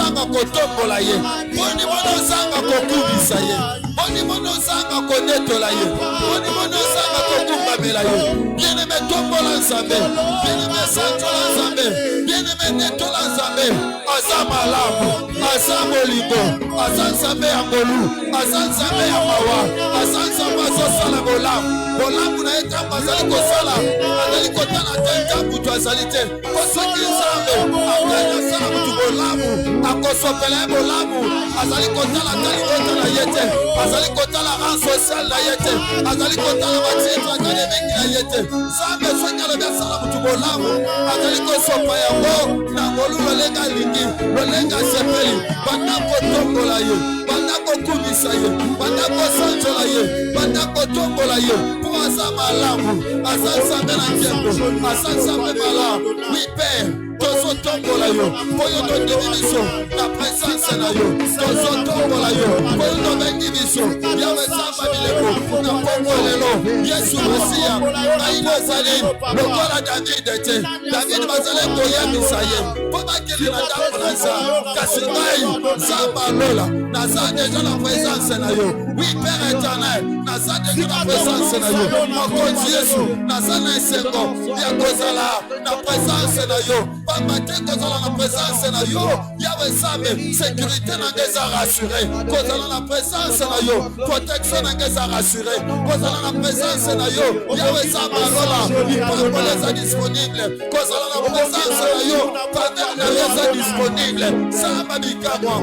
zanga kotombola ye. Poni mono zanga kokubisa ye. Poni mono zanga konetola ye. Poni mono zanga kokumbamela ye. Bien-aimé tombola nzambe. Bien-aimé santola nzambe. Bien-aimé netola nzambe. Aza malamu. Aza molingo. Aza nzambe ya ngolu. Aza nzambe ya mawa. Aza nzambe azosala bolamu. Bolamu na etambo azali kosala. Azali kotana te ntambu tu azali te. Kosoki nzambe. Akanya sala mutu bolamu. Akosopela bolamu. Azali kotala tali kota na yete. Azali kotala ran social na yete. Azali kotala matitre akademiki na yete. Nzambe soki alobi asala mutu bolamu. Azali kosopa yango. Na ngolu lolenga lingi. Lolenga sepeli. Banda kotombola ye. Banda kokumisa ye. Banda kosanjola ye. Banda kotombola ye. Po aza malamu. Aza nzambe na nkembo. Aza nzambe malamu. Oui, Père. Tozo tombola yo. Poyo to diviso. Na présence na yo. Tozo tombola yo. Poyo to bengi biso. Yawe samba bileko. Na pongo lelo. Yesu Masia. Maïno Zalim. Lokola David ete. David bazale koya misaye. Poba kele na dapo na za. Kasi ngai. Samba lola. Naza déjà la présence na yo. Oui, Père éternel. Naza déjà la présence na yo. Mokonzi Yesu. Naza na esengo. Ya kozala. Na présence na yo. Papa te kozala na présence na yo. Yawe Zambe. Sécurité na ngeza rassuré. Kozala na présence na yo. Protection na ngeza rassuré. Kozala na présence na yo. Yawe Zamba lola. Ipambo leza disponible. Kozala na présence na yo. Panel na leza disponible. Samba bikamo.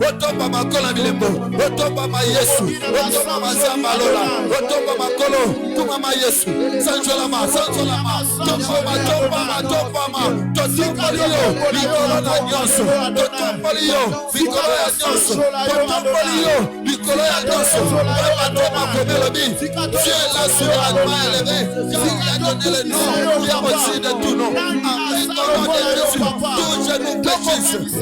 Otombama kola bilembo. Otombama Yesu. Otombama Zamba lola. Otombama kolo. Kumama Yesu. Sanjolama. Tombama. Totomboliyo. Bikolo na nyonso. Totomboliyo. Bikolo ya nyonso. Totomboliyo. Bikolo ya nyonso. Papa Toma Komelobi. Dieu est là sur la main élevée. Car il a donné le nom qui est au-dessus de tout nom. Amen. Au nom de Jésus. Tout genou fléchisse. Au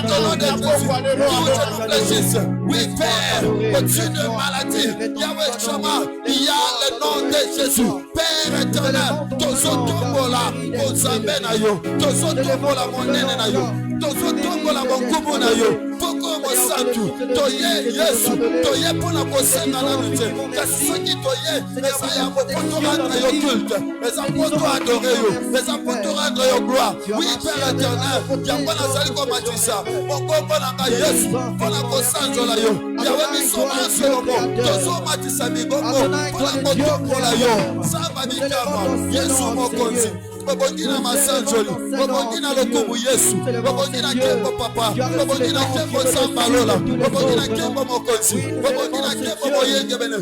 nom de Jésus. Tout genou fléchisse. Oui, Père. Au-dessus de maladie. Yahweh Shama. Il y a le nom de Jésus. Père éternel. Tozotombola. Ozambe na yo. Tozotombola monene na yo. Tozotombola monkumu na yo. Poko mosantu. Toye Yesu. Toye pona kosenga na nute. Kasi soki toye. Eza ya poto rendre yo culte. Eza poto adore yo. Eza poto rendre yo gloire. Oui, Père éternel. Yango nazali komatisa. Moko pona ka Yesu. Pona kosanjola yo. Yawe biso manselongo. Tozo matisa migongo. Pona kotombola yo. Samba mikama. Yesu mokonzi. Obongi na masanjoli. Obongi na lokumu Yesu. Obongi na kembo papa. Obongi na kembo sambalola. Obongi na kembo mokonzi. Obongi na kembo moyenge bene.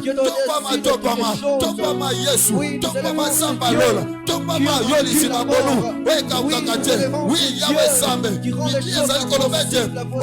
Topama Yesu. Topama sambalola. Topama yoli simabolu. Weka ukakate. Oui, Yawe Zambe. Miki ezali kolobete.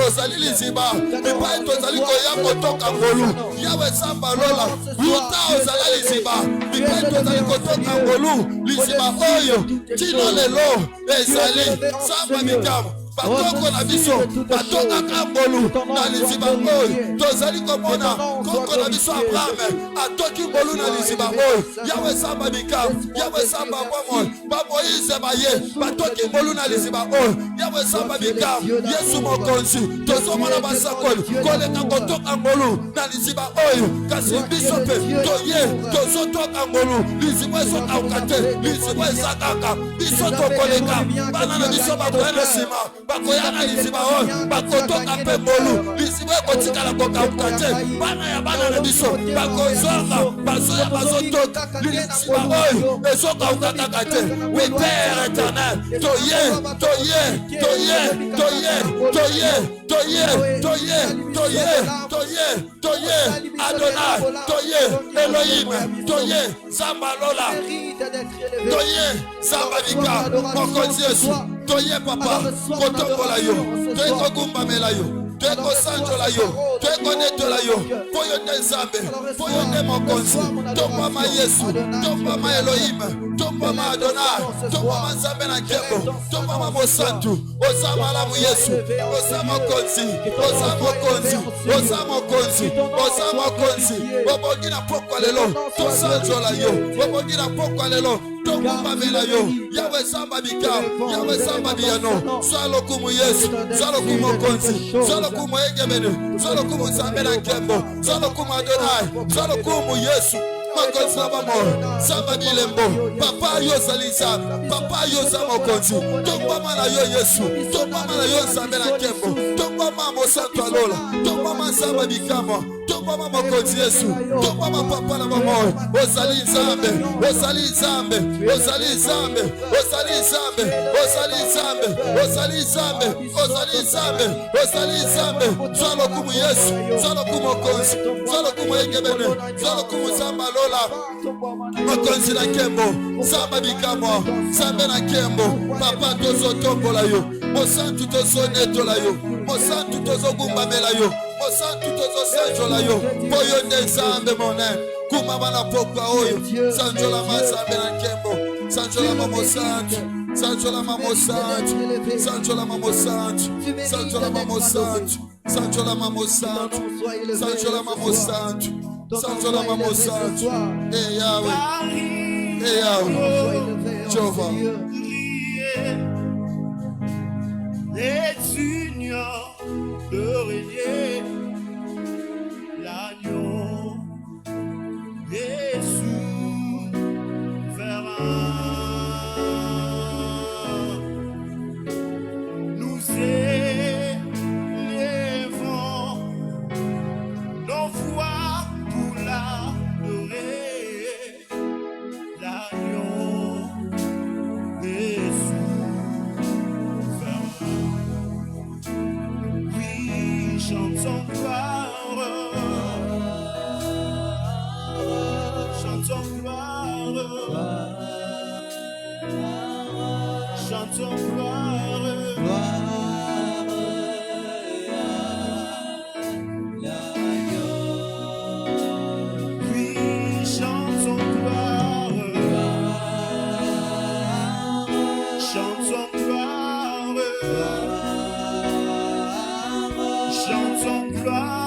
Ozali liziba. Mipa eto ezali koyako toka ngolu. Yawe sambalola. Yuta ozala liziba. Mipa eto ezali kotoka ngolu. Liziba oyo. Tino lelo ezali samba mikamo. Bakoko na biso batoka kambolu na liziba oyo. Tozali komona koko na biso Abraham atoki ngolu na liziba oyo. Yawe samba mikamo. Yawe samba bomo. Ba Moïse baye batoki ngolu na liziba oyo. Yawe samba mikamo. Yesu mokonzi. Tozomona basakoli koleka kotoka ngolu na liziba oyo. Kasi biso pe toye tozotoka ngolu. Liziba ezoka ukate. Liziba ezakaka. Biso tokoleka. Bana na biso bakoyana sima. Bakoyana liziba oyo. Bakotoka pe ngolu. Liziba ekotikala kokauka te. Bana ya bana na biso. Bakozonga. Bazoya bazotoka. Liziba oyo. Ezokauka kaka te. Oui, Père éternel. Toye. Adonai. Toye. Elohim. Toye. Zambalola. Toye. Zambabika. Mokonzi Yesu. Toye papa. Kotombola yo. Toye kogumbamela yo. Toye kosanjola yo. Toye konetola yo. Poyo nde Nzambe. Poyo nde mokonzi. Tombama Yesu. Tombama Elohim. Tombama Adonai. Tombama Nzambe na nkembo. Tombama mosantu. Oza malamu Yesu. Oza mokonzi. Oza mokonzi. Oza mokonzi. Oza mokonzi. Obongi na pokwa lelo. Tosanjola yo. Obongi na pokwa lelo. tokumbamela yo Yahweh samba bikam Yahweh samba biyano swalo kumu Yesu swalo kumu konzi swalo kumu egemene swalo kumu sambela nkembo swalo kumu Adonai swalo kumu Yesu makonzi na bamo samba bilembo papa yo salisa papa yo samokonzi tombama na yo Yesu tombama na yo sambela nkembo tombama mo santo alola tombama samba bikama tombama mokonzi Yesu tombama papa na bamo osali zambe osali zambe osali zambe osali zambe osali zambe osali zambe osali zambe osali zambe swalo kumu Yesu swalo kumu konzi swalo kumu egebene swalo kumu samba lola makonzi na kembo samba bikamo sambe na kembo papa tozo tombola yo mosantu tozo netola yo mosantu tozo gumbamela yo mosantu tozo senjola yo poyo nde zambe monen kuma bana pokwa oyo sanjola masambe na kembo sanjola mamosantu sanjola mamosantu sanjola mamosantu sanjola mamosantu sanjola mamosantu sanjola mamosantu sanjola mamosantu Yahweh Jehovah les unions de régner l'agneau est souverain. Nous élevons nos voix pour l'adorer. L'agneau est souverain. Oui, chantons gloire. Chantons gloire. Chantons gloire. Oui, chantons gloire. Chantons gloire. Chantons gloire.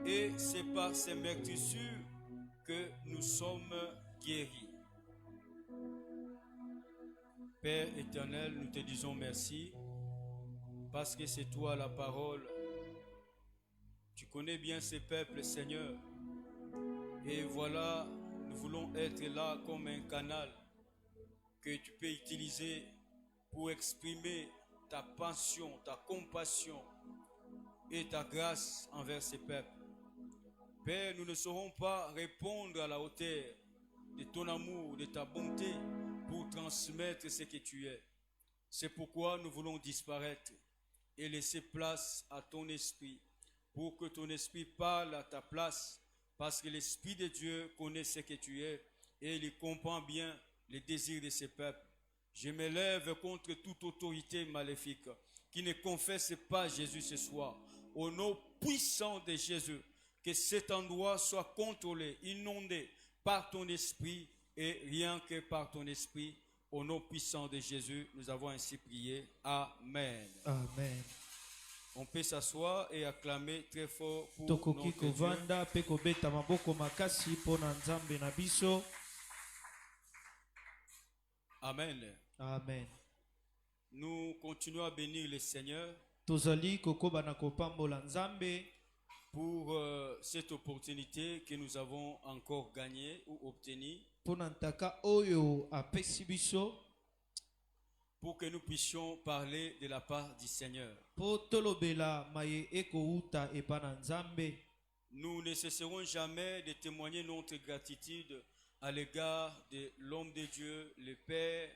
Et c'est par ces meurtrissures que nous sommes guéris. Père éternel, nous te disons merci parce que c'est toi la parole. Tu connais bien ces peuples, Seigneur. Et voilà, nous voulons être là comme un canal que tu peux utiliser pour exprimer ta passion, ta compassion et ta grâce envers ces peuples. Père, nous ne saurons pas répondre à la hauteur de ton amour, de ta bonté pour transmettre ce que tu es. C'est pourquoi nous voulons disparaître et laisser place à ton esprit pour que ton esprit parle à ta place, parce que l'Esprit de Dieu connaît ce que tu es et il comprend bien les désirs de ces peuples. Je me lève contre toute autorité maléfique qui ne confesse pas Jésus ce soir. Au nom puissant de Jésus, que cet endroit soit contrôlé, inondé par ton esprit et rien que par ton esprit. Au nom puissant de Jésus, nous avons ainsi prié. Amen. Amen. On peut s'asseoir et acclamer très fort pour Tokoki notre Dieu. kovanda pe kobeta maboko makasi pona nzambe na biso. Amen. Amen. Nous continuons à bénir le Seigneur Tozali kokoba na kopambola nzambe pour cette opportunité que nous avons encore gagnée ou obtenue, pona ntaka oyo apesi biso pour que nous puissions parler de la part du Seigneur. po tolobela maye ekouta epa na nzambe. Nous ne cesserons jamais de témoigner notre gratitude à l'égard de l'homme de Dieu, le Père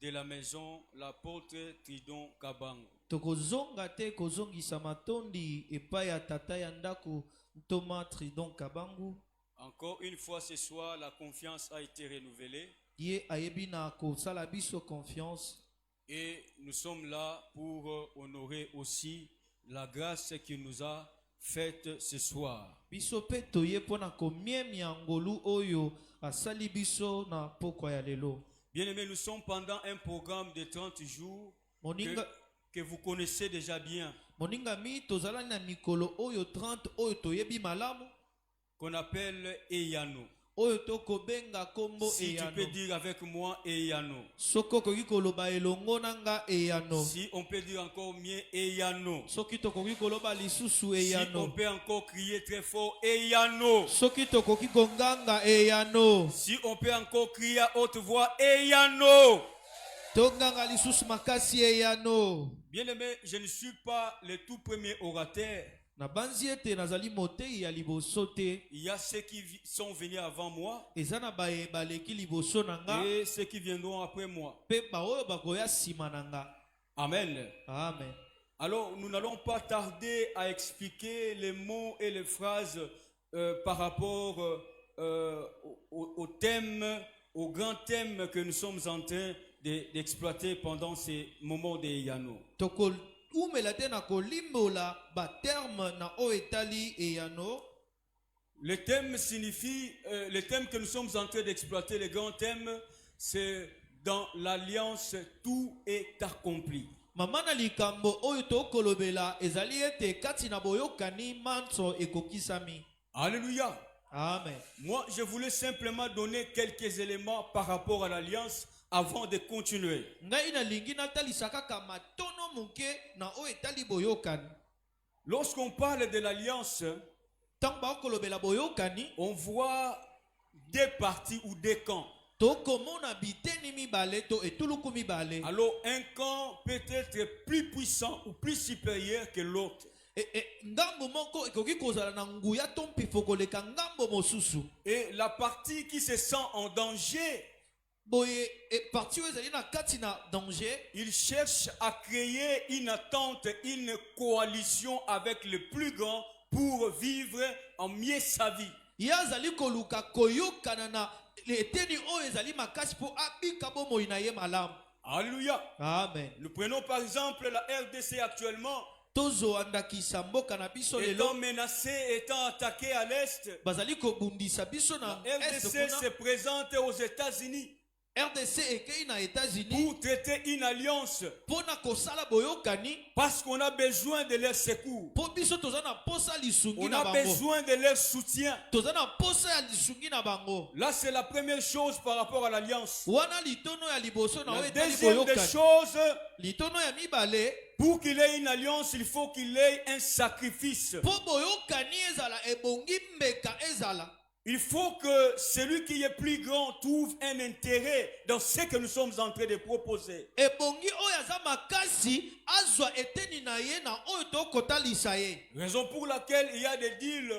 de la maison, l'apôtre Tridon Kabango. Tokozonga te kozongisa matondi epai ya tata ya ndako Thomas Tridon Kabangu. Encore une fois ce soir, la confiance a été renouvelée Ye ayebi na kosala biso confiance. et nous sommes là pour honorer aussi la grâce qu'il nous a faite ce soir. Biso pe toye pona komiemia ngolu oyo asali biso na pokwa ya lelo. Bien-aimés, nous sommes pendant un programme de 30 jours que vous connaissez déjà bien, Moninga mi tozala na mikolo oyo 30 oyo toyebi malamu qu'on appelle Eyano. oyo tokobenga kombo Si tu eyano. peux dire avec moi Eyano. Soko koki koloba elongo nanga eyano. Si on peut dire encore mieux Eyano. Soki tokoki koloba lisusu Si on eyano. peut encore crier très fort Eyano. Soki tokoki konganga eyano. Si on peut encore crier à haute voix Eyano. Tonganga lisusu makasi eyano. Bien-aimé, je ne suis pas le tout premier orateur. Na banzi ete nazali motei ya liboso te. Il y a ceux qui sont venus avant moi Eza na baye baleki liboso nanga et ceux qui viendront après moi. pe baoyo bakoya sima nanga. Amen. Amen. Alors, nous n'allons pas tarder à expliquer les mots et les phrases par rapport au thème, au grand thème que nous sommes en train d'exploiter pendant ces moments de Yano. Toko umela te na kolimbola ba terme na o etali eyano. Le thème signifie, le thème que nous sommes en train d'exploiter, le grand thème, c'est dans l'alliance tout est accompli. Mama na likambo oyo tokolobela ezali ete kati na boyokani manso ekokisami. Alléluia. Amen. Moi, je voulais simplement donner quelques éléments par rapport à l'alliance avant de continuer. Ngai na lingi na talisa kaka matono muke na o etali boyokani. Lorsqu'on parle de l'alliance, Tant ba kolobela boyokani on voit deux parties ou deux camps. tokomona biteni mibale to etuluku mibale. Alors, un camp peut être plus puissant ou plus supérieur que l'autre. Ngambo moko ekoki kozala na nguya to mpifo koleka ngambo mosusu. Et la partie qui se sent en danger, Boye parti oyo ezali na kati na danger. il cherche à créer une attente, une coalition avec le plus grand pour vivre en mieux sa vie. Yazali koluka koyokana na eteni oyo ezali makasi po abika bomoi na ye malamu. Alléluia. Amen. Nous prenons par exemple la RDC actuellement, Tozo andakisa mboka na biso étant lelo menacée, étant attaquée à l'est. bazali kobundisa biso na RDC se présente aux États-Unis. RDC ekei na États-Unis pour traiter une alliance. pona kosala boyokani Parce qu'on a besoin de leur secours. po biso toza na posa lisungi On na a bango besoin de leur soutien. toza na posa ya lisungi na bango Là, c'est la première chose par rapport à l'alliance. wana litono ya liboso na La oyo etali deuxième des boyokani choses, litono ya mibale pour qu'il ait une alliance, il faut qu'il ait un sacrifice. po boyokani ezala ebongi mbeka ezala Il faut que celui qui est plus grand trouve un intérêt dans ce que nous sommes en train de proposer. ebongi oyo aza makasi azwa eteni na ye na oyo tokotalisa ye Raison pour laquelle il y a des deals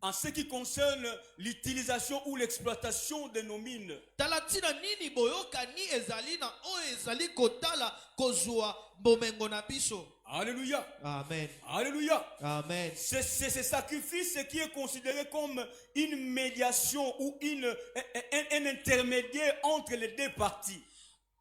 en ce qui concerne l'utilisation ou l'exploitation de nos mines. tala ntina nini boyokani ezali na oyo ezali kotala kozwa bomengo na biso. Alléluia. Amen. Alléluia. Amen. C'est ce sacrifice qui est considéré comme une médiation ou un intermédiaire entre les deux parties.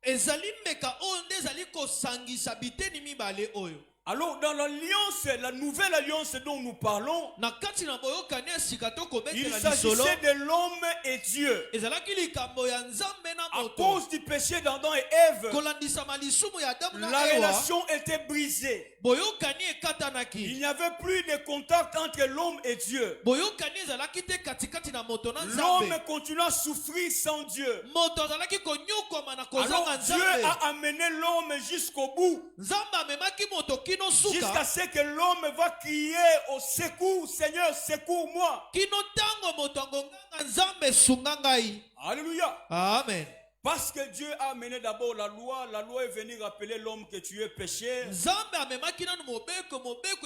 Ezali meka oyo nde ezali kosangisa biteni mibale oyo. Alors, dans l'alliance, la nouvelle alliance dont nous parlons, Na kati na boyokani esika il tokobetela lisolo s'agissait de l'homme et Dieu. ezalaki likambo ya nzambe na À moto. cause du péché d'Adam et Ève, Kolandisama lisumu ya Adamu la na Ewa relation était brisée. boyokani Il ekatanaki. n'y avait plus de contact entre l'homme et Dieu. Boyokani ezalaki te katikati na moto na L'homme nzambe. continua à souffrir sans Dieu. Moto azalaki konyokoma na Alors kozanga Dieu nzambe. a amené l'homme jusqu'au bout, Nzambe amemaki moto kino jusqu'à suka ce que l'homme va crier au secours, Seigneur, secours-moi. kino tango moto angonganga nzambe sunga ngai. Alléluia. Amen. Parce que Dieu a amené d'abord la loi est venue rappeler l'homme que tu es péché. Nzambe amemaki nanu mobeko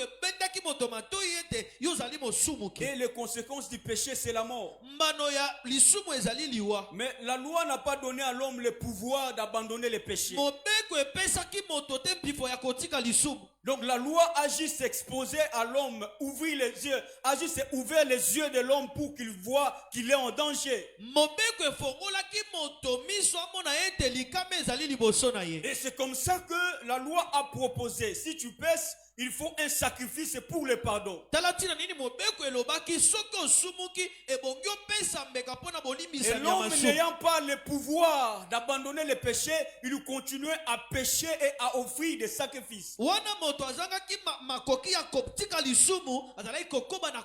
ebendaki moto matoi ete yo ozali mosumuki. Et les conséquences du péché, c'est la mort. Mbano ya lisumu ezali liwa. Mais la loi n'a pas donné à l'homme le pouvoir d'abandonner les péchés. Mobeko epesaki moto te mpifo ya kotika lisumu. Donc la loi a juste exposé à l'homme, ouvrir les yeux, a juste ouvert les yeux de l'homme pour qu'il voit qu'il est en danger. Mobeko efongolaki moto miso amona ete likama ezali liboso na ye. Et c'est comme ça que la loi a proposé. Si tu pèses, il faut un sacrifice pour le pardon. Tala tina nini mobeko elobaki soki osumuki ebongi opesa mbeka mpona Et bolimbisa ya l'homme masumu. n'ayant pas le pouvoir d'abandonner les péchés, il continuait à pécher et à offrir des sacrifices. Wana moto azangaki makoki ya kotika lisumu azalaki kokoba na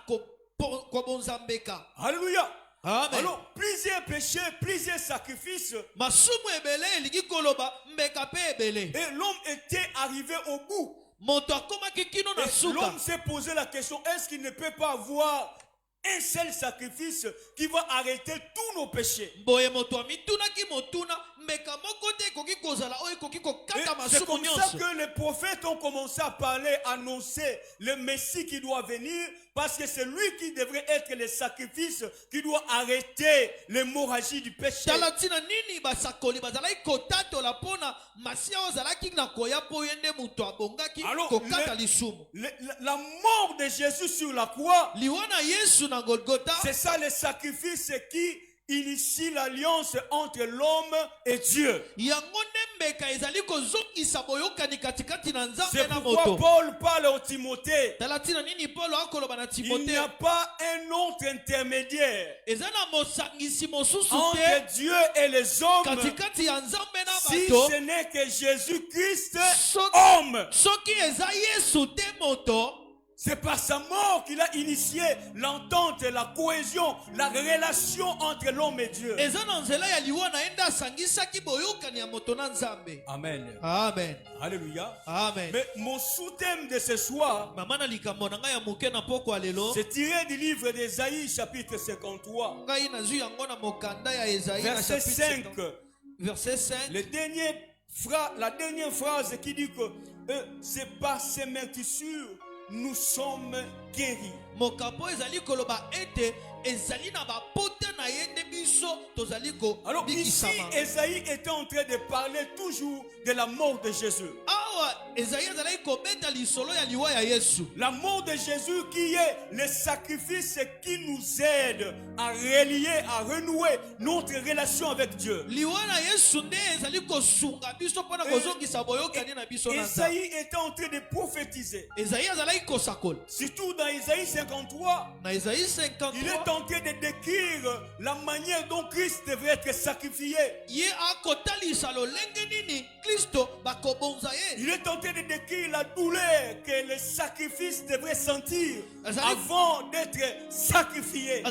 kobonza mbeka. Alléluia. Amen. Alors, plusieurs péchés, plusieurs sacrifices. Masumu ebele elingi koloba mbeka pe ebele. Et l'homme était arrivé au bout. Moto akomaki kino na Et suka. l'homme s'est posé la question, est-ce qu'il ne peut pas avoir un seul sacrifice qui va arrêter tous nos péchés? Boye moto amitunaki motuna mbeka moko te ekoki kozala oyo ekoki Et kokata c'est masumu comme ça nyonso. que les prophètes ont commencé à parler, annoncer le Messie qui doit venir, parce que c'est lui qui devrait être le sacrifice qui doit arrêter l'hémorragie du péché. Tala tina nini basakoli bazalaki kotatola mpona masiya oyo azalaki na koya mpo ye nde moto abongaki Alors, kokata lisumu. la mort de Jésus sur la croix, Liwa na Yesu na Golgotha c'est ça le sacrifice qui initie l'alliance entre l'homme et Dieu. yango nde mbeka ezali kozongisa boyokani katikati na C'est nzambe na pourquoi moto. Paul parle au Timothée. Tala tina nini Paulo akoloba na Il n'y a Timote pas un autre intermédiaire eza na mosangisi mosusu entre te Dieu et les hommes, katikati ya nzambe na si bato ce n'est que Jésus-Christ, soki homme. soki eza Yesu te moto. C'est par sa mort qu'il a initié l'entente, la cohésion, la relation entre l'homme et Dieu. Eza na nzela ya liwa na enda asangisaki boyokani ya moto na nzambe. Amen. Amen. Alléluia. Amen. Mais mon sous-thème de ce soir, Mama na likambo na ngai ya moke na poko alelo. c'est tiré du livre d'Ésaïe, chapitre 53, Ngai nazwi yango na mokanda ya Esaïe na verset chapitre 5. 50. Verset 5. La dernière phrase qui dit que c'est par ces meurtrissures nous sommes guéris. Mokapo ezali koloba ete ezali na bapote na ye nde biso tozali ko Alors ici, bikisama. Ésaïe était en train de parler toujours de la mort de Jésus. La mort de Jésus qui est le sacrifice qui nous aide à relier, à renouer notre relation avec Dieu. Esaïe était en train de prophétiser. Surtout dans Esaïe 53, il est en train de décrire la manière dont Christ devrait être sacrifié. Il est en train de décrire la douleur que le sacrifice devrait sentir avant d'être sacrifié.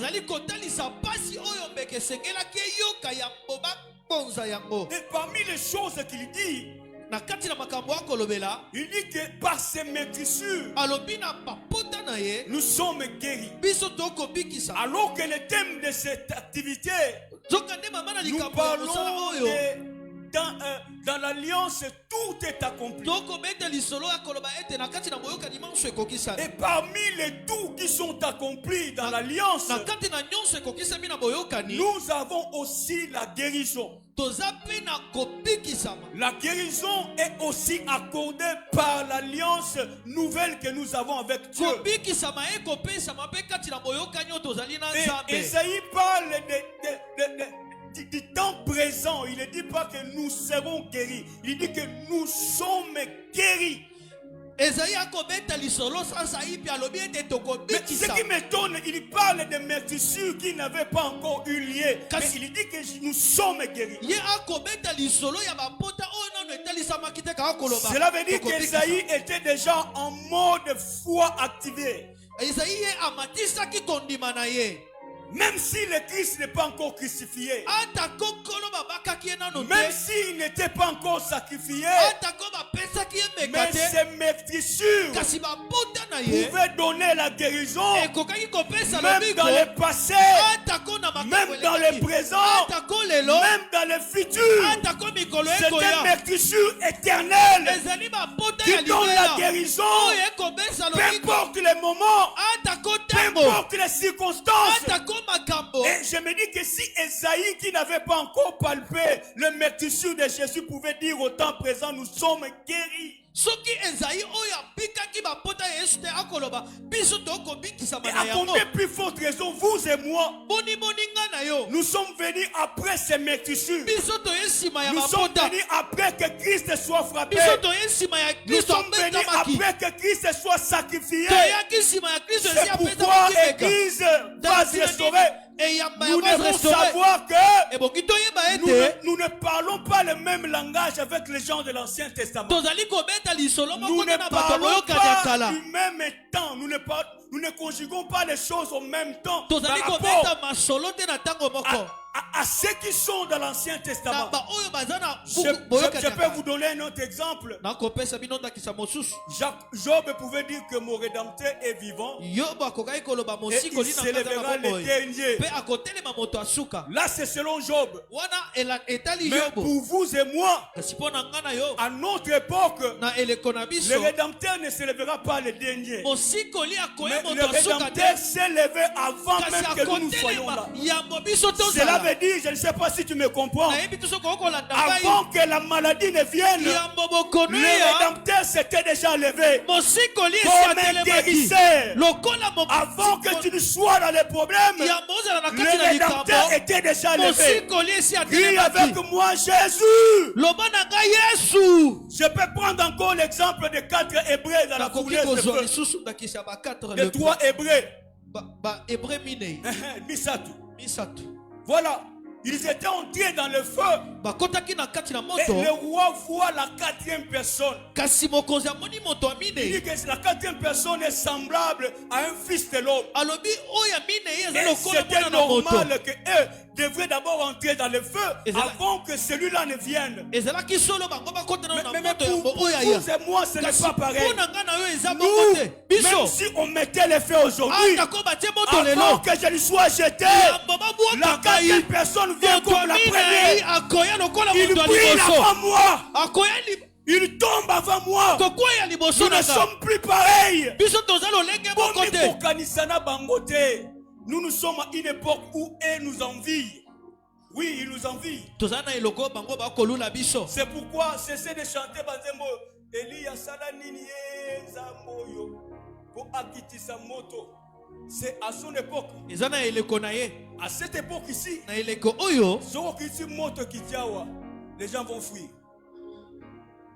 Et parmi les choses qu'il dit, il dit que par ses meurtrissures, nous sommes guéris. Alors que le thème de cette activité, nous parlons dans l'alliance, tout est accompli. Et parmi les tout qui sont accomplis dans l'alliance, nous avons aussi la guérison. La guérison est aussi accordée par l'alliance nouvelle que nous avons avec Dieu. Et Esaïe parle du temps présent. Il ne dit pas que nous serons guéris. Il dit que nous sommes guéris. Mais ce qui m'étonne, il parle de meurtrissures qui n'avaient pas encore eu lieu. Mais il dit que nous sommes guéris. Cela veut dire qu'Esaïe était déjà en mode foi activé. Même si le Christ n'est pas encore crucifié, même s'il n'était pas encore sacrifié, mais ces meurtrissures pouvaient donner la guérison, même dans le passé, même dans le présent, même dans le futur. C'est une meurtrissure éternelle qui donne la guérison, peu importe les moments, peu importe les circonstances. Et je me dis que si Esaïe, qui n'avait pas encore palpé le meurtrissure de Jésus, pouvait dire au temps présent, nous sommes guéris. Et à combien plus forte raison, vous et moi, nous sommes venus après ces meurtrissures. Nous sommes venus après que Christ soit frappé. Nous sommes venus après que Christ soit sacrifié. C'est pourquoi l'Église va se restaurer. Nous devons savoir que nous ne parlons pas le même langage avec les gens de l'Ancien Testament. Nous ne parlons pas du même temps. Nous ne conjuguons pas les choses au même temps par rapport à ceux qui sont dans l'Ancien Testament. Je peux vous donner un autre exemple. Job pouvait dire que mon Rédempteur est vivant et il s'élèvera le dernier. Là c'est selon Job. Mais pour vous et moi, à notre époque, le Rédempteur ne s'élèvera pas le dernier. Mais le Rédempteur s'est levé avant même que nous soyons là. Cela veut dire, je ne sais pas si tu me comprends, avant que la maladie ne vienne, le Rédempteur s'était déjà levé comme un guérisseur. Avant que tu ne sois dans les problèmes, le Rédempteur était déjà levé. Crie avec moi Jésus. Je peux prendre encore l'exemple de 4 Hébreux dans la foulée de 3 Hébreux. Voilà, ils étaient entrés dans le feu. Et le roi voit la 4e personne. Il dit que la 4e personne est semblable à un fils de l'homme. Et c'était normal que eux devraient d'abord entrer dans le feu avant que celui-là ne vienne. Mais pour vous et moi, ce n'est pas pareil. Nous, même si on mettait le feu aujourd'hui, avant que je lui sois jeté, la 4e personne vient comme la première. Il brille avant moi. Il tombe avant moi. Nous ne sommes plus pareils. Nous nous sommes à une époque où eux nous envient. Oui, ils nous envient. C'est pourquoi cessez de chanter Banzembo. Elia sala nini zamboyo pour akitisa moto. C'est à son époque. À cette époque ici, les gens vont fuir.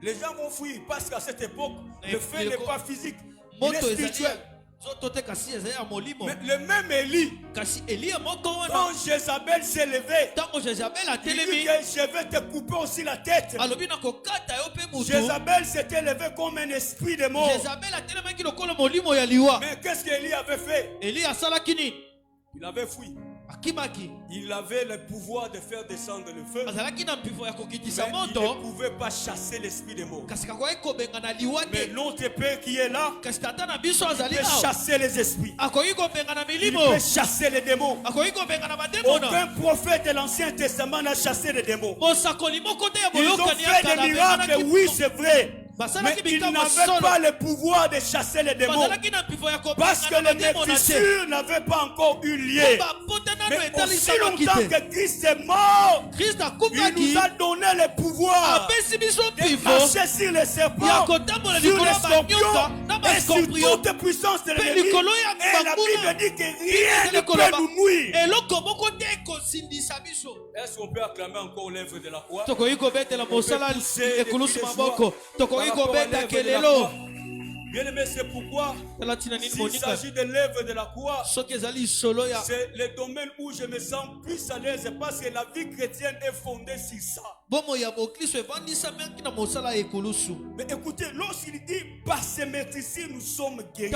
Les gens vont fuir parce qu'à cette époque, le feu n'est pas physique, il est spirituel. Mais le même Élie, quand Jézabel s'est levée, il dit que je vais te couper aussi la tête. Jézabel s'était levée comme un esprit de mort. Mais qu'est-ce qu'Élie avait fait? Il avait fui. Il avait le pouvoir de faire descendre le feu, mais il ne pouvait pas chasser l'esprit de mort. Mais notre Père qui est là, il peut chasser les esprits, il peut chasser les démons. Aucun prophète de l'Ancien Testament n'a chassé les démons. Ils ont fait des miracles, oui c'est vrai, mais ils n'avaient pas le pouvoir de chasser les démons, parce que les maîtrissures n'avaient pas encore eu lieu. Mais aussi longtemps que Christ est mort, il nous a donné le pouvoir de marcher sur les serpents, sur les scorpions et sur toute puissance de l'ennemi. Et la Bible dit que rien ne peut nous nuire. Est-ce qu'on peut acclamer encore l'œuvre de la croix? Bien-aimé, c'est pourquoi s'il s'agit de l'œuvre de la croix, c'est le domaine où je me sens plus à l'aise, parce que la vie chrétienne est fondée sur ça. Mais écoutez, lorsqu'il dit par ces maîtrises nous sommes guéris,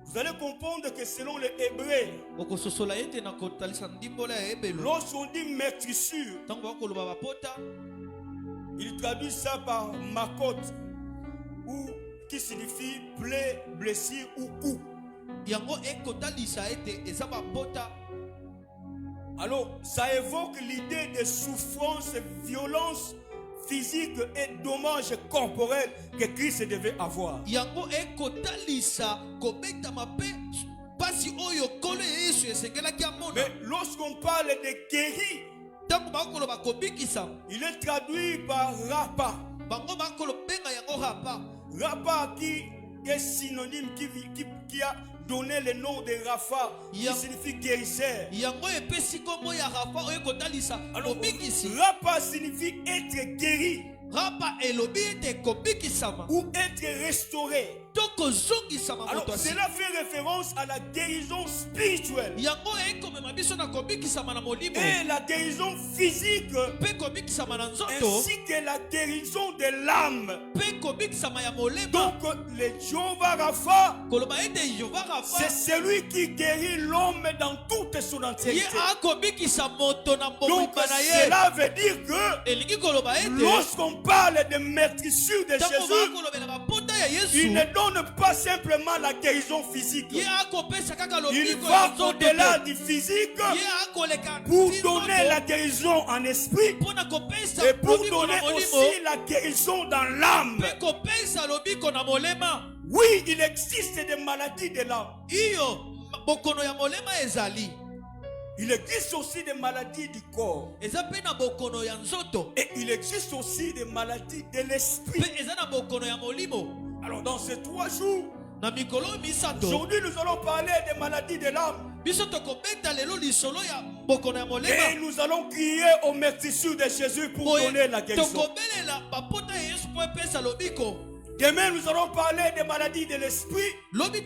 vous allez comprendre que selon les Hébreux, lorsqu'on dit maîtrissure, il traduit ça par makot, ou qui signifie plaie, blessure ou coup. Alors, ça évoque l'idée de souffrance, violence physique et dommages corporels que Christ devait avoir. Mais lorsqu'on parle de guéri, il est traduit par Rapha. Rapha qui est synonyme, qui a donné le nom de Rapha, qui signifie guérisseur. Alors, Rapha signifie être guéri ou être restauré. Alors, cela fait référence à la guérison spirituelle et la guérison physique, ainsi que la guérison de l'âme. Donc, le Jéhovah Rapha, c'est celui qui guérit l'homme dans toute son entièreté. Donc, cela veut dire que lorsqu'on parle de maîtrissure de Jésus, il ne donne pas simplement la guérison physique. Il va au-delà du physique pour donner la guérison en esprit et pour donner aussi la guérison dans l'âme. Oui, il existe des maladies de l'âme. Il existe aussi des maladies du corps. Et il existe aussi des maladies de l'esprit. Alors dans ces 3 jours, aujourd'hui nous allons parler des maladies de l'âme. Et nous allons crier aux maîtrissures de Jésus pour donner la guérison. Demain nous allons parler des maladies de l'esprit. Les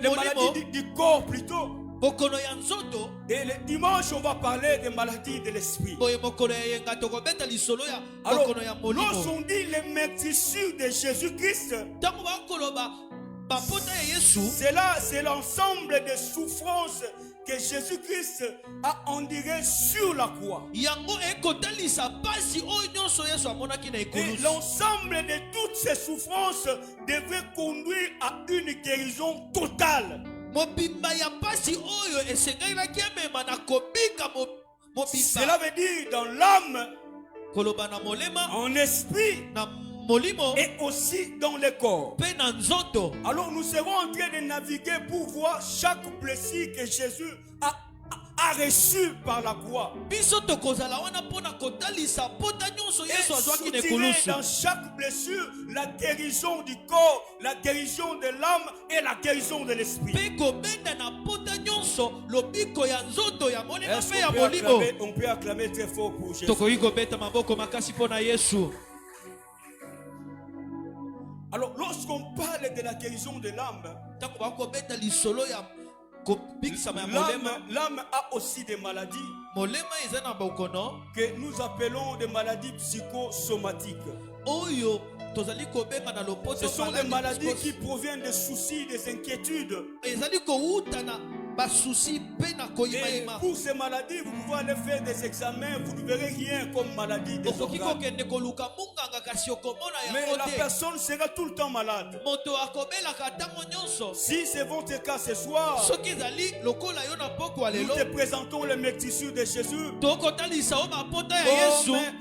maladies du corps plutôt. Et le dimanche, on va parler des maladies de l'esprit. Alors, lorsqu'on dit les maîtrissures de Jésus-Christ, c'est l'ensemble des souffrances que Jésus-Christ a endurées sur la croix. Et l'ensemble de toutes ces souffrances devrait conduire à une guérison totale. Cela veut dire dans l'âme, en esprit et aussi dans le corps. Alors nous serons en train de naviguer pour voir chaque blessure que Jésus a reçu par la croix. Soutirer dans chaque blessure la guérison du corps, la guérison de l'âme et la guérison de l'esprit. On peut acclamer très fort pour Jésus. Alors, lorsqu'on parle de la guérison de l'âme, l'âme a aussi des maladies que nous appelons des maladies psychosomatiques. Ce sont des maladies qui proviennent des soucis, des inquiétudes. Et pour ces maladies, vous pouvez aller faire des examens, vous ne verrez rien comme maladie des organes. Mais la personne sera tout le temps malade. Si c'est votre cas ce soir, nous te présentons le meurtrissure de Jésus comme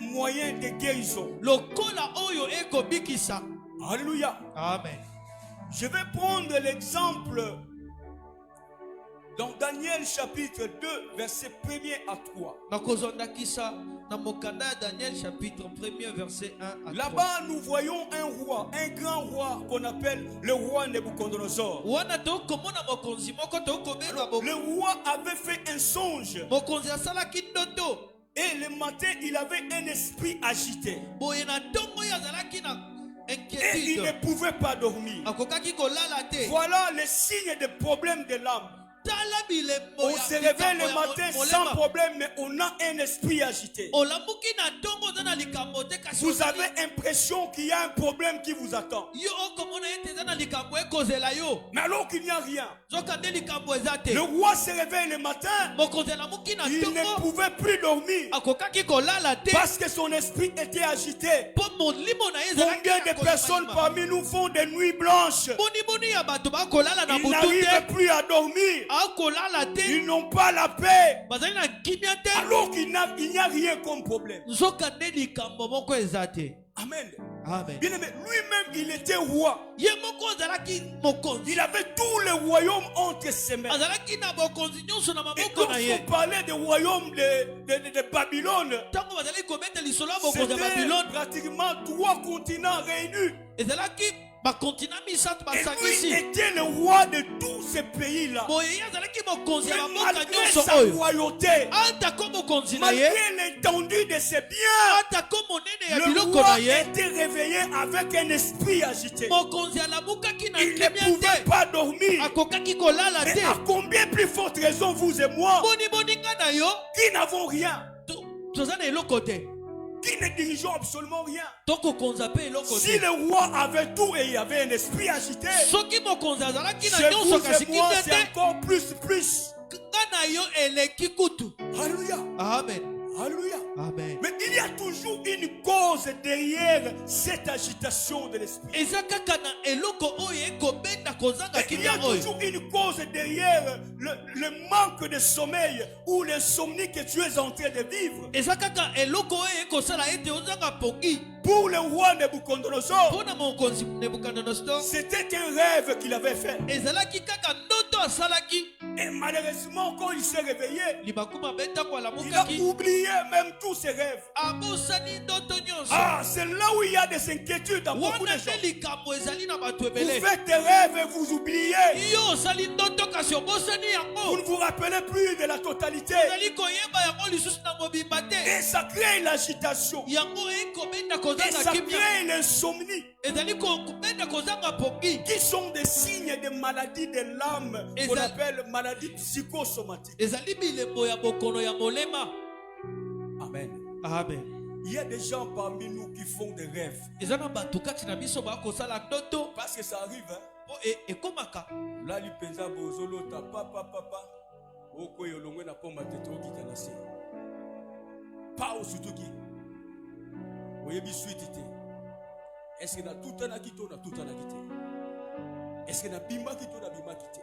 moyen de guérison. Alléluia. Amen. Je vais prendre l'exemple dans Daniel chapitre 2, verset 1er à 3. Là-bas, nous voyons un roi, un grand roi qu'on appelle le roi Nebuchadnezzar. Le roi avait fait un songe. Et le matin, il avait un esprit agité. Et il ne pouvait pas dormir. Voilà les signes de problème de l'âme. On se réveille le matin sans problème, mais on a un esprit agité. Vous avez l'impression qu'il y a un problème qui vous attend. Mais alors qu'il n'y a rien. Le roi se réveille le matin. Il ne pouvait plus dormir parce que son esprit était agité. Combien de personnes parmi nous font des nuits blanches? Ils n'arrivent plus à dormir. Ils n'ont pas la paix. Alors qu'il n'y a rien comme problème. Amen. Amen. Bien aimé, lui-même il était roi. Il avait tout le royaume entre ses mains. Et lorsqu'on parlait du royaume de Babylone, c'était pratiquement 3 continents réunis. Et lui était le roi de tous ces pays-là. Mais malgré sa royauté, malgré l'étendue de ses biens, le roi était réveillé avec un esprit agité. Il ne pouvait pas dormir. Mais à combien plus forte raison vous et moi, qui n'avons rien, qui ne dirigeons absolument rien. Si le roi avait tout et il y avait un esprit agité, chez vous et moi c'est encore plus. Alléluia. Amen. Alléluia. Amen. Mais il y a toujours une cause derrière cette agitation de l'esprit. Il y a toujours une cause derrière le manque de sommeil ou l'insomnie que tu es en train de vivre. Pour le roi Nebuchadnezzar, c'était un rêve qu'il avait fait. Et malheureusement, quand il s'est réveillé, il a oublié même tous ses rêves. Ah, c'est là où il y a des inquiétudes dans beaucoup de gens. Vous faites des rêves et vous oubliez. Vous ne vous rappelez plus de la totalité. Et ça crée l'agitation. Et ça crée l'insomnie. Qui sont des signes de maladies de l'âme qu'on appelle maladie psychosomatique. Amen. Amen. Il y a des gens parmi nous qui font des rêves. Parce que ça arrive, hein? Là, il pensa bozolo ta papa. Oko yolongwe na pomba tetro ki tanase. Pa osutuki. Oyebi suitite. Est-ce que na tout na kito na tout na kité? Est-ce que na bimba kito na bimba kité?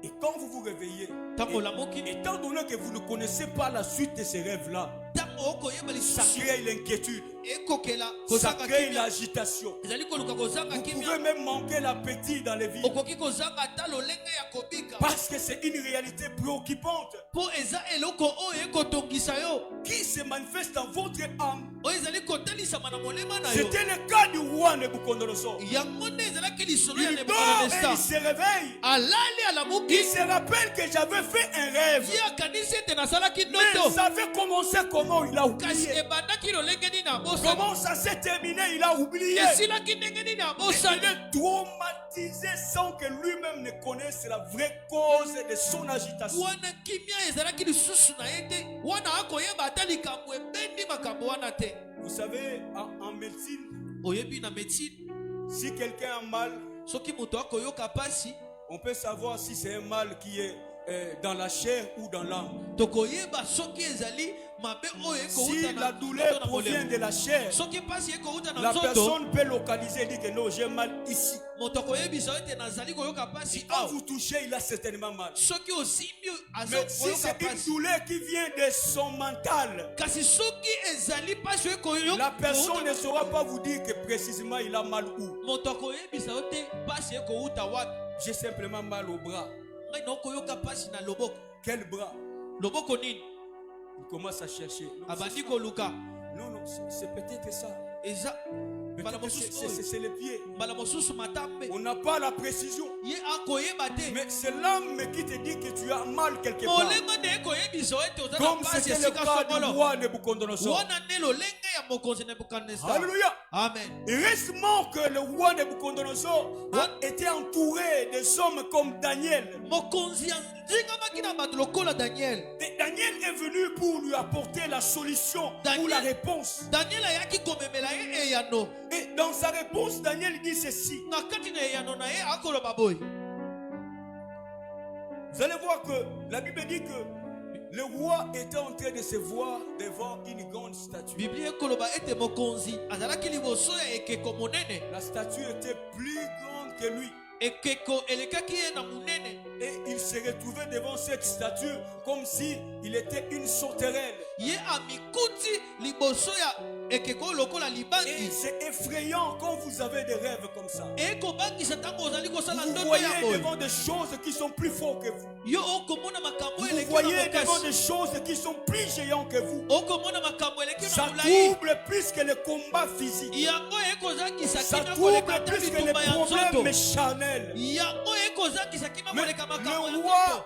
Et quand vous vous réveillez, Tango la moki. étant donné que vous ne connaissez pas la suite de ces rêves-là, Tango oko yeba li ça susu. crée l'inquiétude, Ekokela. ça Kozanga crée kimia. l'agitation. Ezali koluka kozanga Vous pouvez kimia. même manquer l'appétit dans les vies. Okoki kozanga ata lolenge ya kobika. Parce que c'est une réalité préoccupante Po eza eloko oyo ekotongisa yo. qui se manifeste dans votre âme. Oyo ezali kotelisama na molema na yo. C'était le cas du roi Nebuchadnezzar. Yango nde ezalaki lisolo ya Il dort et il Nebukadnezar. se réveille. Alali alamuki. Il se rappelle que j'avais fait un rêve. Ye akanisi ete nasalaki Mais ndoto. ça avait commencé comment il a Kasi oublié. ebandaki lolenge nini abosani. Comment ça s'est terminé, il a oublié. Esilaki ndenge nini Et il abosani. est traumatisé sans que lui-même ne connaisse la vraie cause de son agitation. Wana kimia ezalaki lisusu na ye te. Wana akoyeba ata likambo ebendi makambo wana te. Vous savez, en médecine, Oyebi na médecine. si quelqu'un a mal, Soki moto akoyoka pasi. on peut savoir si c'est un mal qui est dans la chair ou dans l'âme. Tokoyeba soki ezali mabe oyo ekouta Si na la douleur na provient molemo. de la chair, Soki pasi ekouta na la nzoto. personne peut localiser et dire que non, j'ai mal ici. Moto akoyebisa ete nazali koyoka pasi Quand awa. vous touchez, il a certainement mal. Soki osimbi Mais si azokoyoka c'est une pasi. douleur qui vient de son mental, Kasi soki ezali pasi oyo la personne ne saura pas vous dire que précisément il a mal où. moto akoyebisa yo te pasi ekouta wapi. J'ai simplement mal au bras. Ngai nakoyoka pasi na loboko. Quel bras? Loboko nini? Il commence à chercher. Non, Abandi koluka. non, c'est peut-être ça. Eza mbala Peut-être mosusu que oyo. c'est les pieds. Mbala mosusu matambe. On n'a pas la précision. Ye akoyeba te. Mais c'est l'âme qui te dit que tu as mal quelque part. Molema nde ekoyebisa yo ete oza na Comme pasi c'était le esika cas du songolo. roi Nebuchadnezzar. Wana nde lolenge ya mokonzi Nebukadnezar. Alléluia. Amen. Heureusement que le roi Nebuchadnezzar a été entouré des hommes comme Daniel. Mokonzi andingamaki na bato lokola Daniel. Et Daniel est venu pour lui apporter la solution ou la réponse. Daniel ayaki komemela ye eyano. Et dans sa réponse, Daniel dit ceci. Na kati na eyano na ye akoloba boye. Vous allez voir que la Bible dit que le roi était en train de se voir devant une grande statue. Biblia ekoloba ete mokonzi azalaki liboso ya ekeko monene. La statue était plus grande que lui. Ekeko elekaki ye na monene. Et il se retrouvait devant cette statue comme si il était une sauterelle. Ye amikuti liboso ya ekeko lokola Et libangi. c'est effrayant quand vous avez des rêves comme ça. Ekobangisa ntango ozali kosala Vous ndoto voyez ya boye. devant des choses qui sont plus fortes que vous. Yo okomona makambo Vous eleki voyez na devant mokasi. des choses qui sont plus géantes que vous. Okomona makambo eleki Ça na molai. trouble plus que le combat physique. Yango ekozangisa Ça kina trouble koleka ata plus que les bitumba ya nzoto. problèmes charnels. Yango ekozangisa kina Mais koleka makambo ya le nzoto. roi,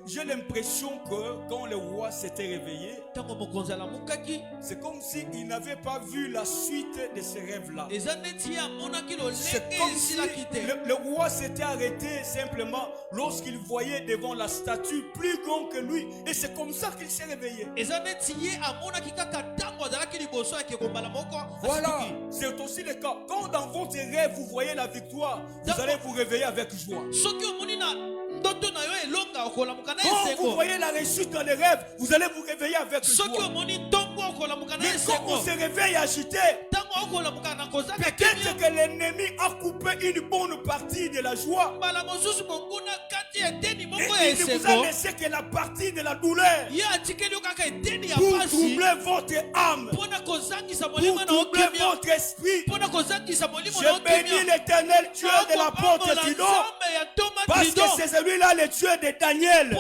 j'ai l'impression que quand le roi s'était réveillé, Ntango mokonzi alamukaki, c'est comme s'il n'avait pas vu la suite de ces rêves-là. eza neti ye amonaki C'est lolenge comme si esilaki te. le roi s'était arrêté simplement lorsqu'il voyait devant la statue plus grande que lui. Et c'est comme ça qu'il s'est réveillé. Eza neti ye amonaki kaka ntango azalaki liboso ya ekeko mbala moko. Voilà, asituki. c'est aussi le cas. Quand dans votre rêve vous voyez la victoire, vous allez vous réveiller avec joie. Soki omoni na ndoto na yo elonga okolamuka na Quand vous esengo. voyez la réussite dans les rêves, vous allez vous réveiller avec Soki joie. omoni ntongo okolamuka na Mais quand on esengo. se réveille agité, Ntango okolamuka na kozanga peut-être kimia. que l'ennemi a coupé une bonne partie de la joie. Mbala mosusu monguna kati ya eteni Et moko ya il ne vous a esengo. laissé que la partie de la douleur Ye atikeli yo kaka eteni ya pour pasi. troubler votre âme, Mpona kozangisa pour molimo na troubler okimia. votre esprit. Mpona kozangisa molimo Je na bénis okimia. l'éternel Dieu de la porte Tidon, parce que c'est celui-là le Dieu de Daniel.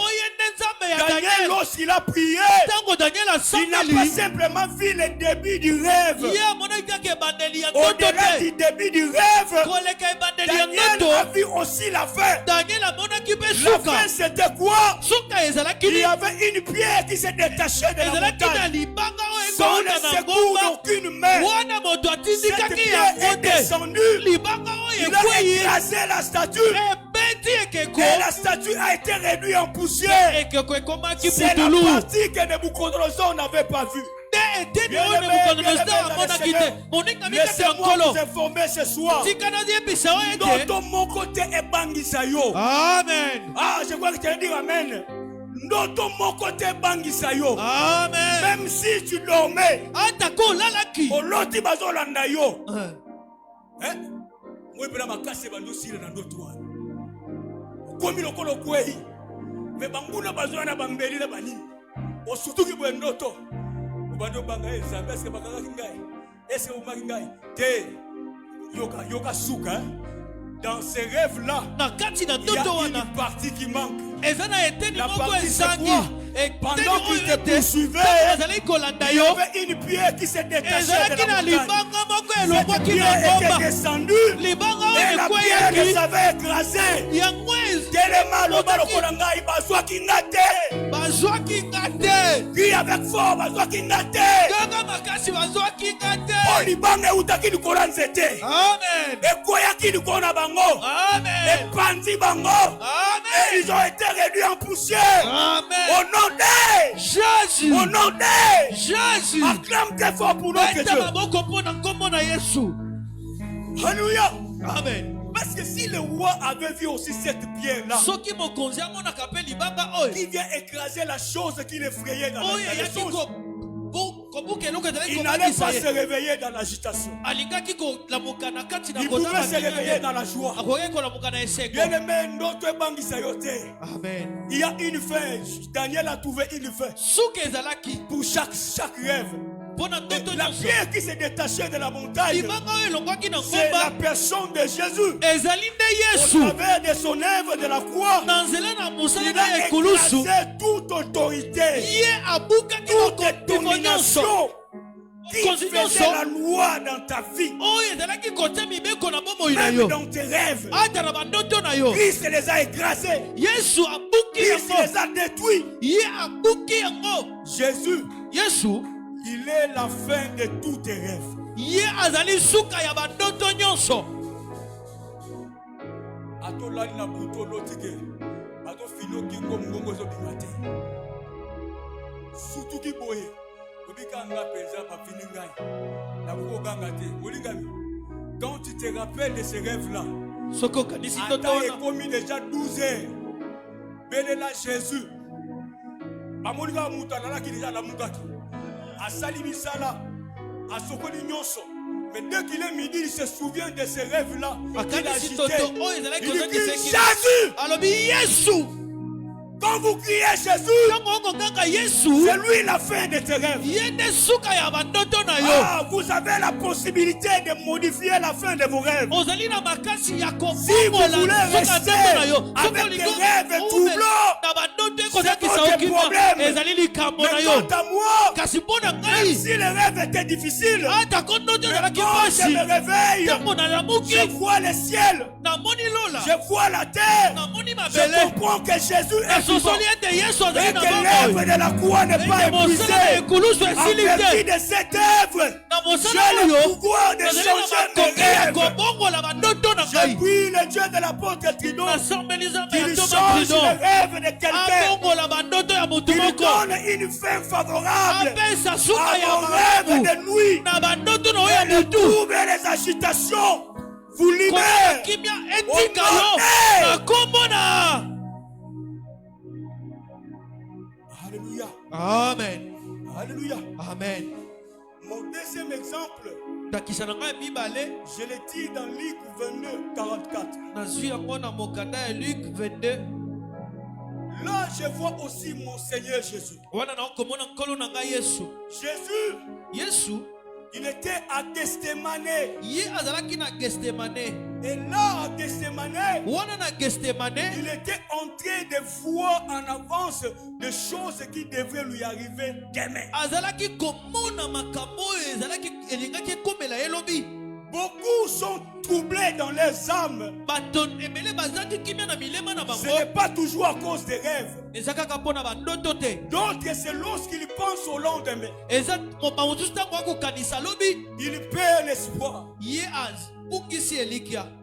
Daniel, lorsqu'il a prié, ntango daniel il n'a pas asambeli simplement vu le début du rêve. ye amonaki kaka ebandeli ya ndoto Au-delà te du début du rêve, koleka ebandeli ya Daniel a ndoto vu aussi la fin. daniel amonaki mpe La suka fin, c'était quoi? suka ezalaki Il y nini avait une pierre qui s'est détachée de la ezalaki na montagne. libanga oyo Sans ekouta le na secours ngomba d'aucune main, wana moto cette atindikaki pierre est yango te descendue. libanga oyo Il a ekwei écrasé la statue. ebeti ekeko Et la statue a été réduite en poussière. ekeko ekomaki C'est la putulu partie que Nebuchadnezzar n'avait pas vue. te eteni Bien oyo aimé, nebukadnezar bien aimé, amonaki Seigneur. te moninga mikati ya Laissez-moi nkolo vous informer ce soir. tika naziyebisa oyo ete Ndoto moko te ebangisa yo. amen Ah, je crois que tu vas dire amen. Ndoto moko te ebangisa yo. amen Même si tu dormais, atako olalaki oloti bazolanda yo. Moi pela makasi bandosila na ndoto wana. komi lokolo kwei me banguna bazwana bambeli na banini osutuki bwendoto ubando banga ezambe eske bakaka kingai eske umaki ngai te yoka suka dans ces rêves là il y a une partie qui manque. La partie c'est quoi? Pendant qu'il te poursuivait, il y avait une pierre qui s'est détachée de la montagne. Cette pierre était descendue et la pierre les avait écrasés. Tellement le balokolanga bazwa kingate. Qui avec fort bazwa kingate. Olibanga utaki likola nzete. Amen. Ekoya ki likona bango. Amen. Et pandi bango. Amen. Ils ont été réduits en poussière. Amen. Au nom de Jésus. Au nom de Jésus. Acclame très fort pour notre Dieu. Alléluia. Amen. Parce que si le roi avait vu aussi cette pierre-là, qui vient écraser la chose qui l'effrayait dans la chose, il n'allait pas se réveiller dans l'agitation. Il pouvait se réveiller dans la joie. Bien-aimé, notre banque sayote. Amen. Il y a une fin. Daniel a trouvé une fin pour chaque rêve. La pierre qui s'est détachée de la montagne, c'est la personne de Jésus. Au travers de son œuvre de la croix, il a écrasé toute autorité, toute domination qui faisait la loi dans ta vie, même dans tes rêves. Christ les a écrasés, Christ les a détruits. Jésus, il est la fin de tous tes rêves. Quand tu te rappelles de ces rêves-là, Attends, il est commis déjà 12 heures. Bénéla Jésus. Amolika Moutala qui déjà la Moutaki. A Salimisala, à Sokoli Nyonso. Mais dès qu'il est midi, il se souvient de ces rêves-là. Il a agité. Il dit Jésus. Quand vous criez Jésus, c'est lui la fin de tes rêves. Ah, vous avez la possibilité de modifier la fin de vos rêves. Si vous voulez rester avec des rêves troublants, c'est votre problème. Mais quant à moi, même si les rêves étaient difficiles, mais quand je me réveille, je vois le ciel, je vois la terre, je comprends que Jésus est et que l'œuvre de la croix n'est pas épuisée. En vertu de cette œuvre, j'ai le pouvoir de changer mes rêves. Je prie le Dieu de l'apôtre Tridon qu'il change les rêves de quelqu'un, qu'il donne une fin favorable à vos rêves de nuit, et les troubles et les agitations vous libèrent au nom de Alléluia. Amen. Alléluia. Amen. Mon deuxième exemple, je l'ai dit dans Luc 22, 44. Là, je vois aussi mon Seigneur Jésus. Jésus, il était à Gethsemane. Et là, à Gethsemane, il était en train de voir en avance des choses qui devraient lui arriver demain. Beaucoup sont troublés dans leurs âmes. Ce n'est pas toujours à cause des rêves. D'autres, c'est lorsqu'ils pensent au lendemain. Ils perdent l'espoir.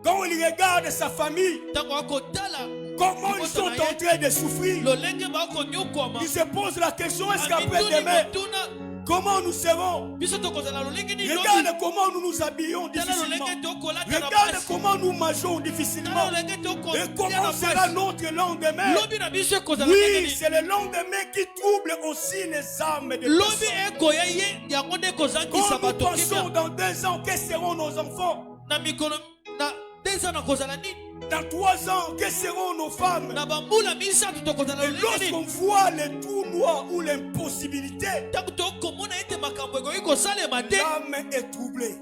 Quand il regarde sa famille, comment ils sont en train de souffrir, il se pose la question, est-ce qu'après demain, comment nous serons? Regarde comment nous nous habillons difficilement. Regarde comment nous mangeons difficilement. Et comment sera notre lendemain? Oui, c'est le lendemain qui trouble aussi les âmes de personnes. Quand nous pensons dans 2 ans, quels seront nos enfants? Dans 3 ans, que seront nos femmes? Et lorsqu'on voit les trous noirs ou l'impossibilité, l'âme est troublée.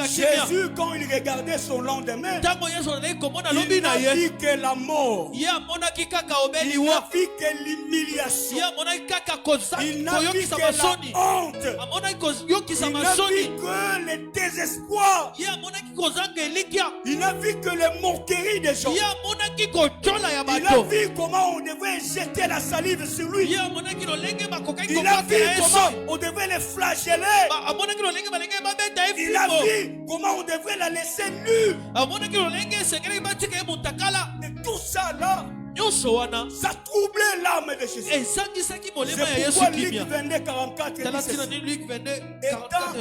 Jésus, quand il regardait son lendemain, il n'a vu que la mort. Il n'a vu que l'humiliation. Il n'a vu que la honte. Il n'a vu que le désespoir. Il n'a vu que les moqueries des gens. Il a vu comment on devait jeter la salive sur lui. Il a vu comment on devait les flageller. Il a vu comment on devait la laisser nue. Et tout ça là, ça troublait l'âme de Jésus. C'est pourquoi Luc 22, 44 dit ceci. Étant en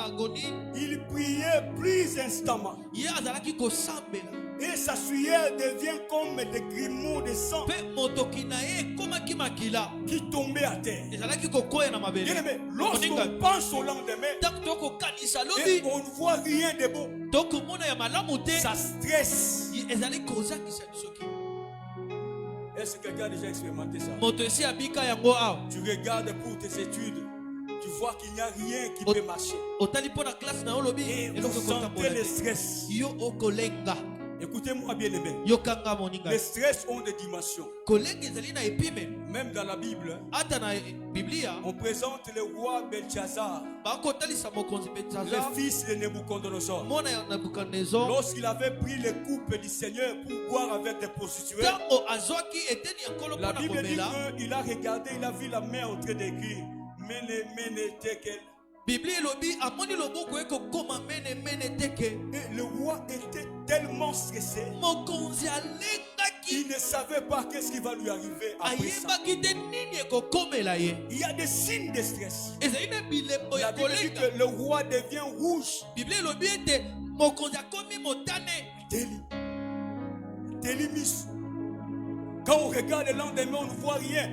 agonie, il priait plus instamment. Et sa sueur devient comme des grumeaux de sang qui tombaient à terre. Bien-aimé, lorsqu'on pense au lendemain et on ne voit rien de bon, ça stresse. Est-ce que quelqu'un a déjà expérimenté ça? Tu regardes pour tes études, tu vois qu'il n'y a rien qui peut marcher. Et vous sentez le stress. Écoutez-moi bien aimé. Les stress ont des dimensions. Même dans la Bible, on présente le roi Belshazzar, le fils de Nebuchadnezzar. Lorsqu'il avait pris les coupes du Seigneur pour boire avec des prostituées, la Bible dit qu'il a regardé, il a vu la main en train d'écrire Mene, Mene, Tekel. Et le roi était tellement stressé, il ne savait pas qu'est-ce qui va lui arriver après ça. Il y a des signes de stress. La Bible dit que le roi devient rouge. Télimis. Quand on regarde le lendemain, on ne voit rien.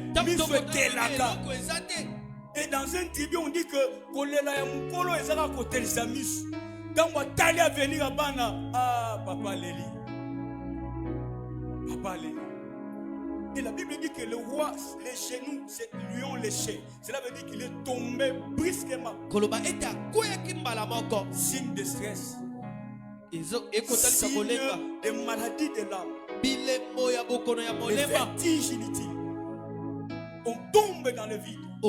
Et dans un tribu, on dit que Kolela ya mukolo ezaka kotelisa misu. Quand on tali à venir à Bana, ah papa Léli. Papa Léli. Et la Bible dit que le roi, les genoux lui ont léché. Cela veut dire qu'il est tombé brusquement. Signe de stress. Signe de maladie de l'âme. Les vertiges inutiles. On tombe dans le vide. Et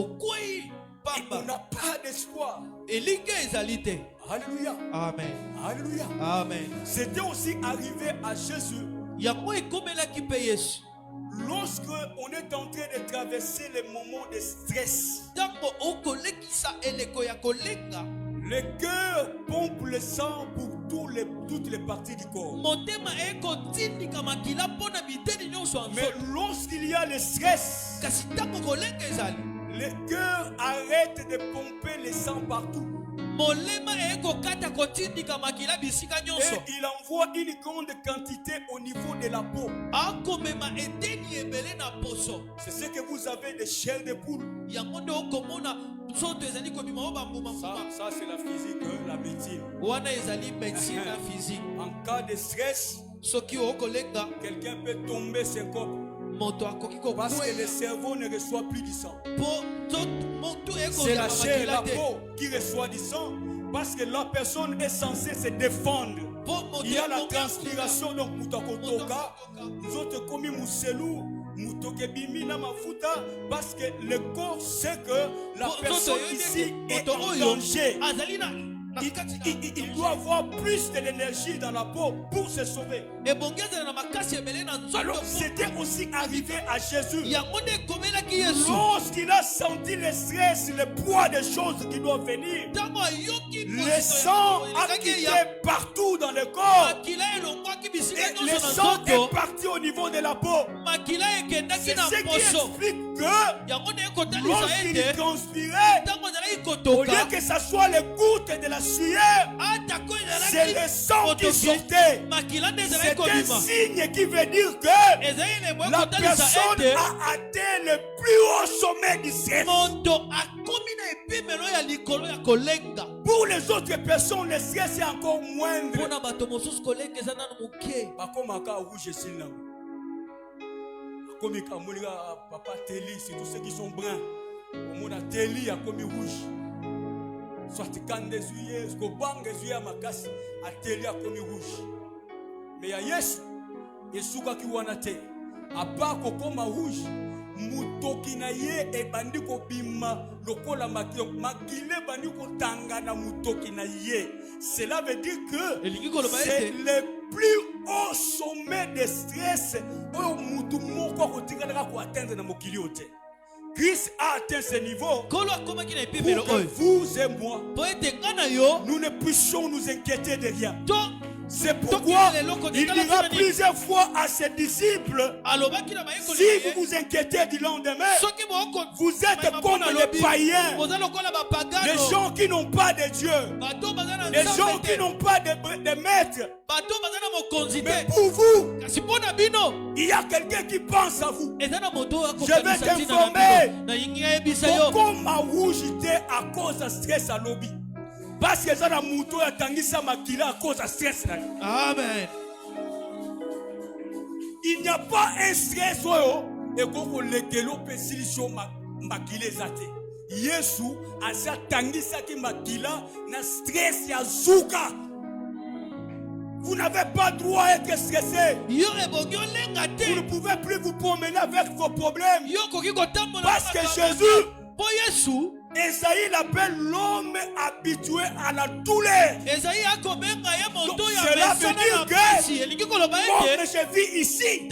on n'a pas d'espoir. Alléluia. Amen. Alléluia. Amen. C'était aussi arrivé à Jésus. Lorsque on est en train de traverser les moments de stress, le cœur pompe le sang pour toutes les parties du corps. Mais lorsqu'il y a le stress, le cœur arrête de pomper le sang partout. Et il envoie une grande quantité au niveau de la peau. C'est ce que vous avez de chair de poule. Ça c'est la physique, la médecine. En cas de stress, quelqu'un peut tomber ses corps. Parce que le cerveau ne reçoit plus du sang. C'est la chair, la peau qui reçoit du sang. Parce que la personne est censée se défendre. Il y a la transpiration, donc nous autres commis mousselou, parce que le corps sait que la personne ici est en danger. Il doit avoir plus de l'énergie dans la peau pour se sauver. Alors c'était aussi arrivé à Jésus. Lorsqu'il a senti le stress, le poids des choses qui doivent venir, le sang a quitté partout dans le corps. Et le sang est parti au niveau de la peau. C'est ce qui explique que lorsqu'il transpirait, Au lieu que ça soit les gouttes de la sueur, c'est le sang qui sortait. C'est un signe qui veut dire que la personne a atteint le plus haut sommet du stress. Pour les autres personnes, le stress est encore moindre. Comme papa Téli, c'est tous ceux qui sont bruns. On a Téli a commis rouge. Soit quand des yeux, ce qu'on bang des yeux à ma casse, a Téli a commis rouge. Mais il y a Yesu, Yesu qui wanate. A part comme rouge, mutoki na ye e bandi ko bima lokola makile bandi ko tanga na mutoki na ye. Cela veut dire que c'est le plus haut sommet de stress où Christ a atteint ce niveau pour que vous et moi nous ne puissions nous inquiéter de rien. C'est pourquoi il dira plusieurs fois à ses disciples, si vous vous inquiétez du lendemain, vous êtes comme les païens, les gens qui n'ont pas de Dieu, les gens qui n'ont pas de maître. Mais pour vous, il y a quelqu'un qui pense à vous. Je vais t'informer comment rouge à cause de stress à lobby. Parce que ça a mouton a tangisa makila à cause de stress. Amen. Il n'y a pas un stress et qu'on lekelo pesilicho makile zate. Yesu a sa tangisa ki makila na stress ya zuka. Vous n'avez pas droit à être stressé. Vous ne pouvez plus vous promener avec vos problèmes. Parce que Jésus, Esaïe l'appelle l'homme habitué à la douleur. Donc, cela veut dire que comme je vis ici, si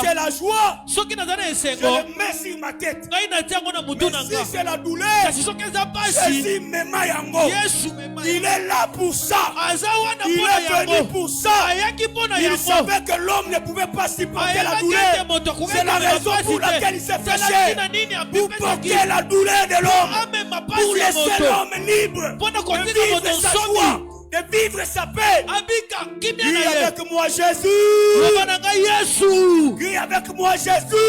c'est la joie, je le mets sur ma tête. Mais si c'est la douleur, Jésus me met yango. Il est là pour ça. Il est venu pour ça. Il savait que l'homme ne pouvait pas supporter la douleur. C'est la raison pour laquelle il s'est fâché. Pour porter la douleur de l'homme, pour laisser l'homme libre de vivre sa joie, de vivre sa paix. Crie avec moi Jésus. Crie avec moi Jésus.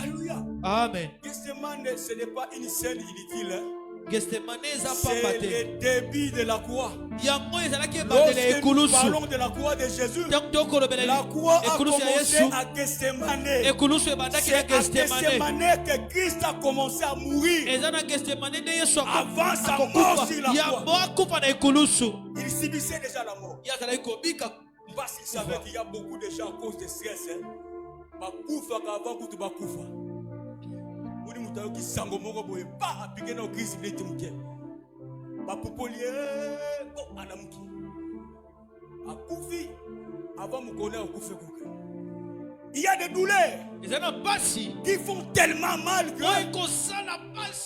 Alléluia. Amen. Ce n'est pas une scène inutile. C'est le débit de la croix. Lorsque nous parlons de la croix de Jésus, la croix a commencé à Gethsemane. C'est à Gethsemane que Christ a commencé à mourir. Avant sa mort sur la croix, il subissait déjà la mort. Parce qu'il savait qu'il y a beaucoup de gens à cause de stress. Bakoufa avant que tu bakoufa. Qui sango moko boye pas appliquer dans crise de temuke ba popolier bon anamuki akufi avant mukona akufe kuka. Il y a des douleurs qui font tellement mal que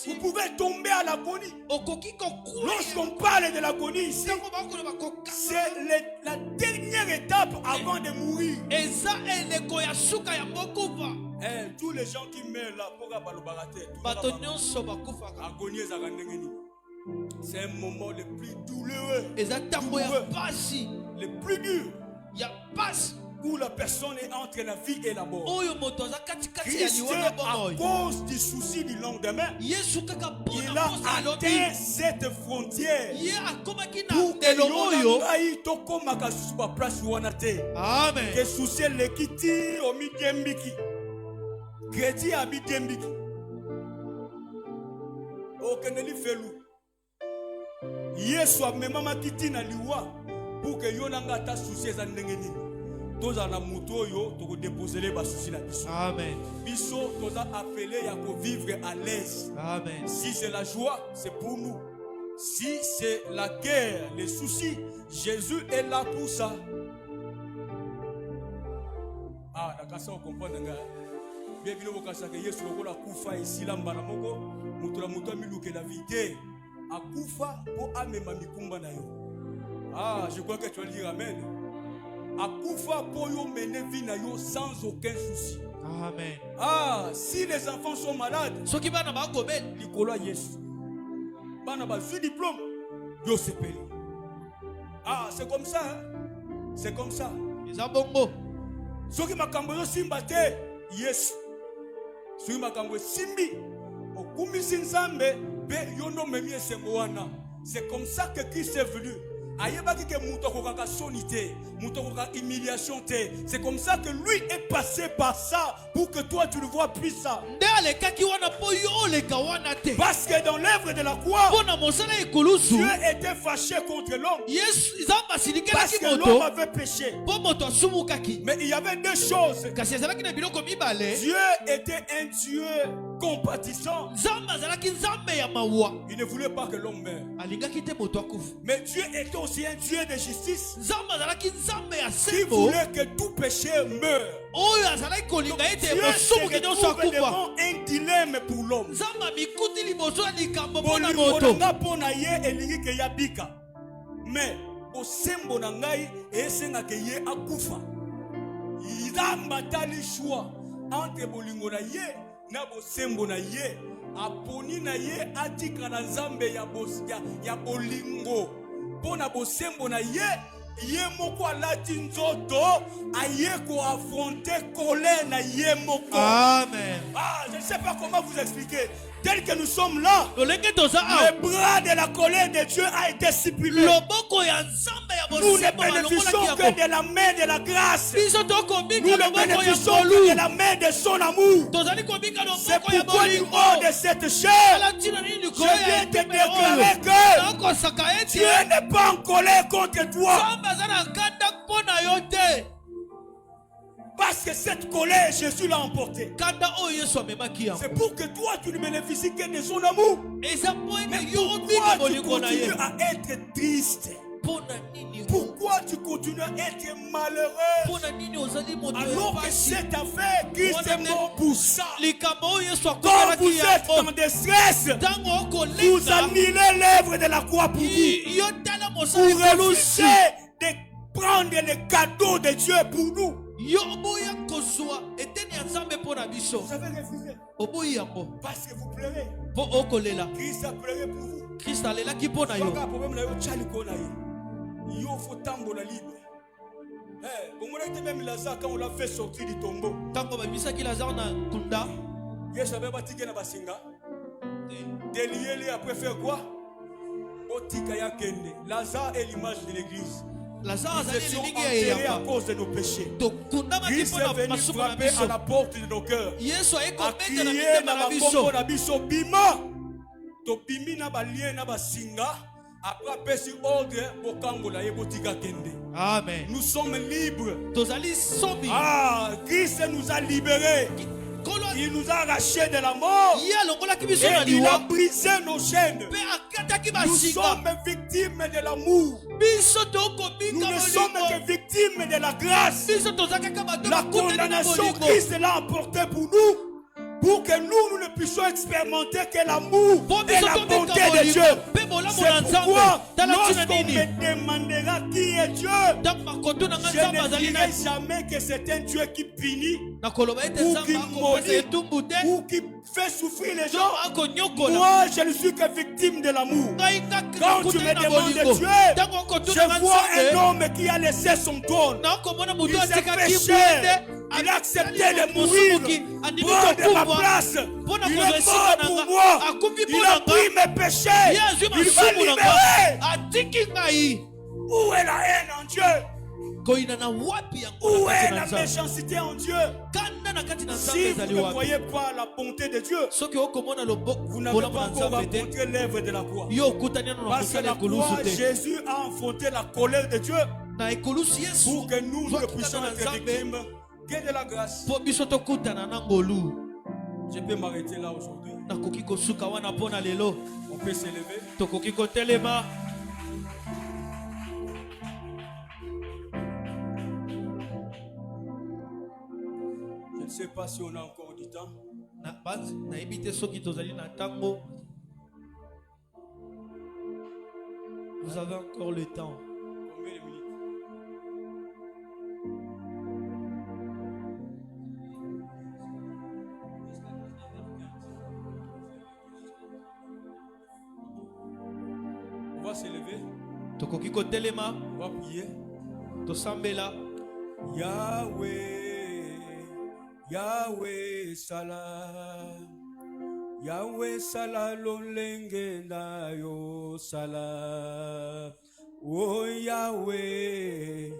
vous pouvez tomber à l'agonie. Lorsqu'on parle de l'agonie ici, c'est la dernière étape avant de mourir. Tous les gens qui meurent là, c'est un moment le plus douloureux, le plus dur, où la personne est entre la vie et la mort. Christ, à cause du souci du lendemain, il a atteint cette frontière pour que souci l'équité au midembiki. Crédit à midembiki. Au Keneli Felou. Yesu a même makiti na liwa pour que yonanga ta souci za ndengeni. Toza na muto yo to déposer les soucis na biso. Amen. Biso toza appelé ya ko vivre à l'aise. Amen. Si c'est la joie, c'est pour nous. Si c'est la guerre, les soucis, Jésus est là pour ça. Ah, d'accord, ça on comprend nga. Bienvenue au casa que Yesu lokola kufa ici lamba na moko, mutura muto miluke la vie. A kufa po amema mikumba na yo. Ah, je crois que tu vas dire amen. A kufa po yo mener vie na yo sans aucun souci. Amen. Ah, si les enfants sont malades, Ce qui va dans ma gobel. Nicolas Yesu. Bana ba su diplôme. Yo sepeli. Ah, c'est comme ça. Hein? C'est comme ça. Les abongo. Ce qui m'a cambré simba te. Yes. Ce qui m'a cambré simbi. Okumi sinzambe be yono memi esengoana. C'est comme ça que Christ est venu. Ayebaki ke muto kokaka sonité, muto kokaka humiliation te. C'est comme ça que lui est passé par ça pour que toi tu le vois puissant. Parce que dans l'œuvre de la croix, Dieu était fâché contre l'homme. Parce que l'homme avait péché. Mais il y avait deux choses. Dieu était un Dieu compatissant. Il ne voulait pas que l'homme meure. Mais Dieu était aussi un Dieu de justice qui voulait que tout péché meure. Dieu se retrouve devant un dilemme pour l'homme. Mais au sembo na ngai esenga ke ye akufa. Izamba tali choix entre bolingo na ye na bosembo na ye. Aponi na ye atika na nzambe ya bolingo. Pona bosembo na ye moko alati nzoto aye ko affronter colère na ye moko. Amen. Ah, je ne sais pas comment vous expliquer. Tel que nous sommes là, le bras de la colère de Dieu a été supprimé. Nous ne bénéficions que de la main de la grâce. Nous ne bénéficions que de la main de son amour. C'est pourquoi du haut de cette chair, je viens te déclarer que Dieu n'est pas en colère contre toi. Parce que cette colère, Jésus l'a emportée. C'est pour que toi, tu ne bénéficies que de son amour. Mais pourquoi tu continues à être triste? Pourquoi tu continues à être malheureux? Alors que cette affaire, Christ est mort pour ça. Quand vous êtes dans des stress, vous annulez l'œuvre de la croix pour vous. Vous refusez de prendre les cadeaux de Dieu pour nous. Vous avez refusé. Parce que vous pleurez. Christ a pleuré pour vous. Christ a là qui pour nous. Il faut tambola libre. Même Lazare, quand on l'a fait sortir du tombeau, Yes avait bâti na basinga. Délié après faire quoi? Lazare est l'image de l'église. Lazare nous étions enterrés à cause de nos péchés. Christ est venu frapper à la porte de nos cœurs. A crié na bakombo na biso bima. To bimi na balien na basinga. Après péché ordre bokangola yebotika kende. Amen. Nous sommes libres. Ah, Christ nous a libérés. Il nous a arrachés de la mort. Et il a brisé nos chaînes. Nous sommes victimes de l'amour. Nous ne sommes que victimes de la grâce. La condamnation, Christ l'a emportée pour nous. Pour que nous ne puissions expérimenter que l'amour et la bonté de Dieu. C'est pourquoi, lorsqu'on me demandera qui est Dieu, je ne dirai jamais que c'est un Dieu qui punit, ou qui maudit, ou qui fait souffrir les gens. Moi, je ne suis que victime de l'amour. Quand tu me demandes de Dieu, je vois un homme qui a laissé son trône. Il s'est péché. Il a accepté de mourir, prendre ma place. Il est mort pour moi. Il a pris mes péchés. Il m'a libéré. Où est la haine en Dieu? Où est la méchanceté en Dieu? Si vous ne voyez pas la bonté de Dieu, vous n'avez pas encore rencontré l'œuvre de la croix. Parce que la croix, Jésus a affronté la colère de Dieu pour que nous ne puissions être victimes que de la grâce. Je peux m'arrêter là aujourd'hui. On peut s'élever. Je ne sais pas si on a encore du temps. Vous avez encore le temps. Combien de minutes? Tokoki kotelema. On va prier. Tosambela. Yahweh, Yahweh salam, Yahweh salam lolenge na yo salam. Oh Yahweh,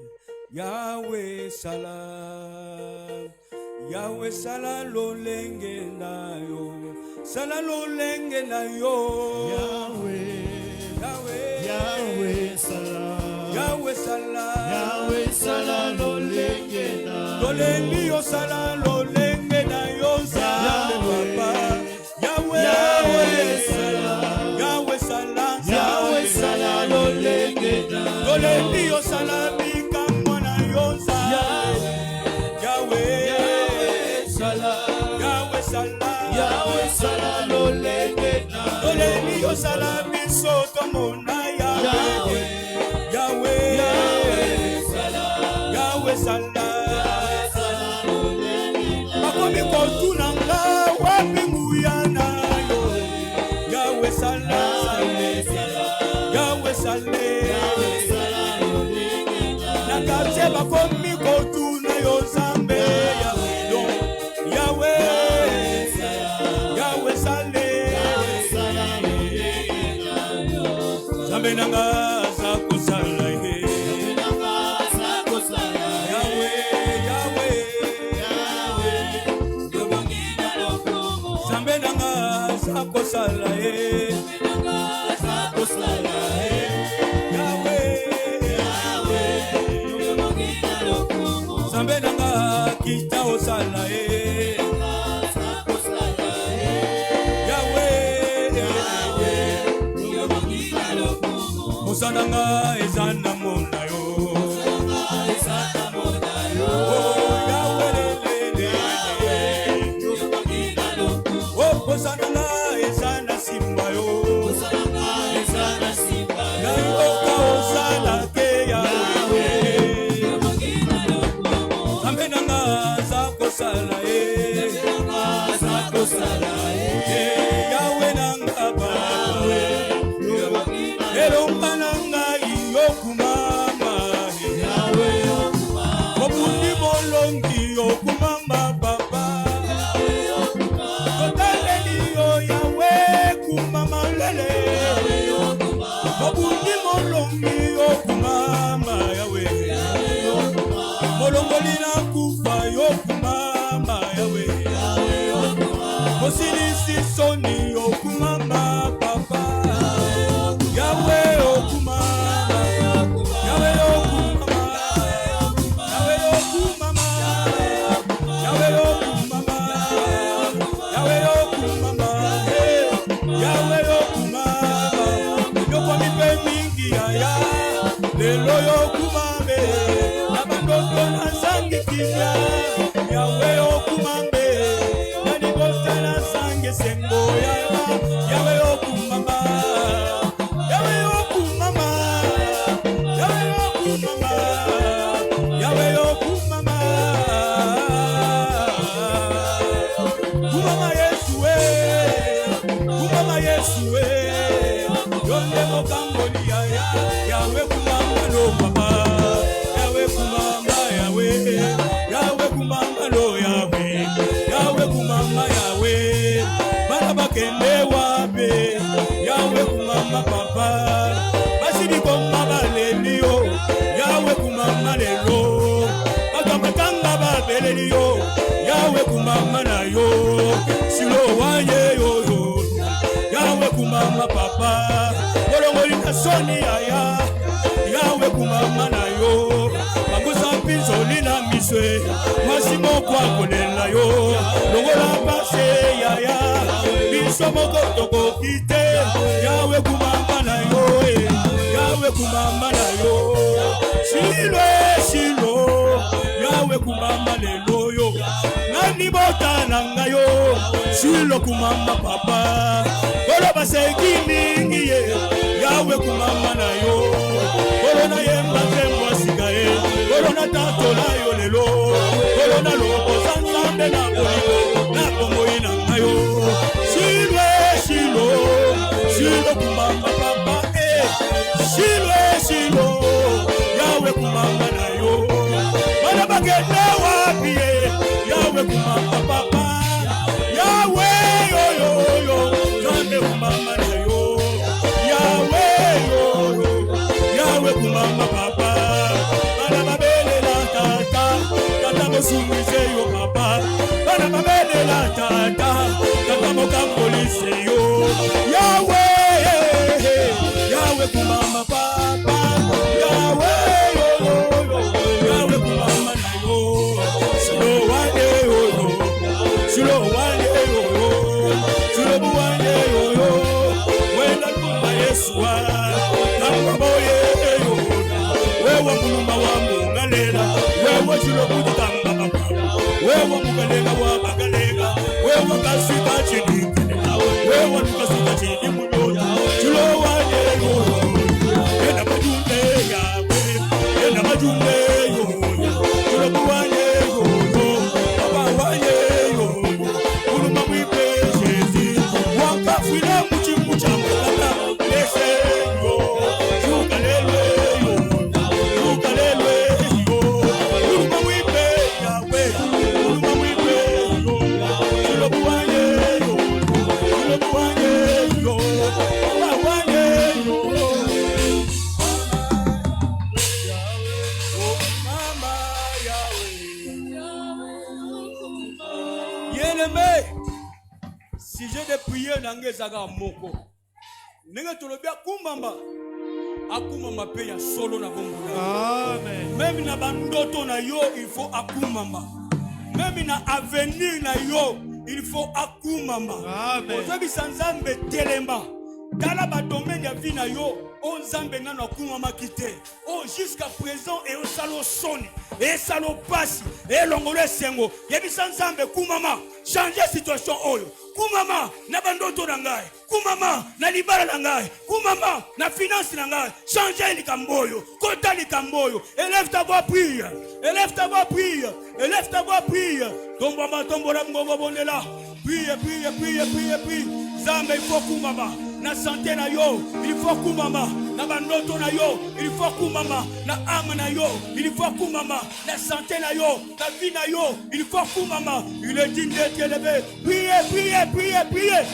Yahweh salam, Yahweh salam lolenge na yo, salam lolenge na yo. Yahweh, Yahweh, Yahweh salam, Yahweh salam, Yahweh salam lolenge na Loleli yo salam lolenge na yo salam papa. Yahweh, Yahweh salam, Yahweh salam, Yahweh salam lolenge na Loleli yo salam ikamwa na yo salam. Yahweh, Yahweh salam, Yahweh salam, Yahweh salam lolenge na Loleli yo salam isoto mona Yahweh, Yahweh, Yahweh salam, Yahweh salam. Yahweh Kotunanga wapi nguyana yo. Yahweh salam, Yahweh salam, Nakache bakomi kotuna yo zambe Yahweh, Yahweh salam, zambe nanga zakusala ye. Kosala e Yahweh, Zambe nanga kita osala e Yahweh, Osananga ezana mona yo. Oh Yahweh, oh Osananga ezana simba yo. Nayoka osala ke Yahweh, Zambe nanga zakosala e Yahweh nanga baba elonga nanga yokumama obundi bolongi yokumama baba totaleli yo Yahweh kumama lele obundi molongi yokumama Yahweh molongoli na kufa yokumama Yahweh mosilisi soni yokumama papa Yahweh yokumama Yahweh yokumama Yahweh yokumama Yahweh yokumama Yahweh yokumama Yahweh yokumama yoko mipe mingi yaya lelo yokumame na bandoto na sangi kimya Yahweh yokumame na nibota na sangi sengo yaya Yahweh yokumama Yahweh yokumama Yahweh yokumama Yahweh yokumama kumama Yesu kumama Yesu yonde mokamboli yaya Yahweh kumama lo papa Yahweh kumama Yahweh Yahweh kumama lo Yahweh Yahweh kumama Yahweh bana bakende wape Yahweh kumama papa basidi koma baleli yo Yahweh kumama lelo bakamatanga babeleli yo Yahweh kumama na yo silo wanye yo Yahweh kumama papa bolongoli na soni yaya Yahweh kumama na yo bangusa mpinzoli na miswe mwasi moko akolela yo longola pase yaya biso moko tokoki te Yahweh kumama na yo Yahweh kumama na yo Shilo Yahweh kumama lelo yo nani bota nanga yo Shilo kumama papa kolo baseki mingi ye Yahweh kumama na yo kolo na yemba zemwa sika ye kolo na tatola yo lelo kolo na lobo zanzambe na boliko na bomoi nanga yo Shilo kumama papa Shilo Shilo, Yahweh kumama na yo. Bana bagenda wapi Yahweh kumama papa. Yahweh yo yo yo, Yahweh kumama na yo. Yahweh yo yo, Yahweh kumama papa. Bana babele la tata, tata mosumise yo papa. Bana babele la tata, tata mokampolise yo. Yahweh, Yahweh kumama papa. Yahweh yo yo, Yahweh kumama na yo. Silo wane yo yo, silo wane yo yo, silo wane yo yo. Wenda kumba Yesua, kamba boye yo. Wewe muluma wa mungalela, wewe silo kutamba papa. Wewe mungalela wa bagalega, wewe kasika chini, wewe kasika chini mudoya. Silo wane yo yo, ena majunde ya we, ena majunde yo yo. Silo wane yo yo, papa wane yo yo. Muluma mwipe Jezi, wakafile muchimucha mkata lese yo. Yukalelwe yo, yukalelwe yo. Muluma mwipe Yawe, muluma mwipe yo. Silo wane yo, silo wane yo, papa wane yo. Mama Yahweh. Bien-aimé, si j'ai des prières dans les zaga moko, nenga tolobia kumamba, akumamba pe ya solo na bongo. Amen. Même na bandoto na yo, il faut akumamba. Même na avenir na yo, il faut akumamba. Amen. Ozabi sanzambe telemba. Dans la domaine ya vie na yo, on zambe nano akumama kite. Oh, jusqu'à présent, et au salo soni, et salo pasi, et longole sengo. Yebi sanzambe kumama, changer situation oyo. Kumama, na bandoto na ngai. Kumama, na libara na ngai. Kumama, na finance na ngai. Changer likamboyo, kota likamboyo. Élève ta voix, prie. Élève ta voix, prie. Élève ta voix, prie. Tombama, tombola, mgobo bonela. Prie, prie, prie, prie, prie. Zambe, il faut kumama. Na santé na yo, il faut kumama. Na bandoto na yo, il faut kumama. Na âme na yo, il faut kumama. Na santé na yo, na vie na yo, il faut kumama. Il est digne d'être élevé. Priez, priez, priez, priez.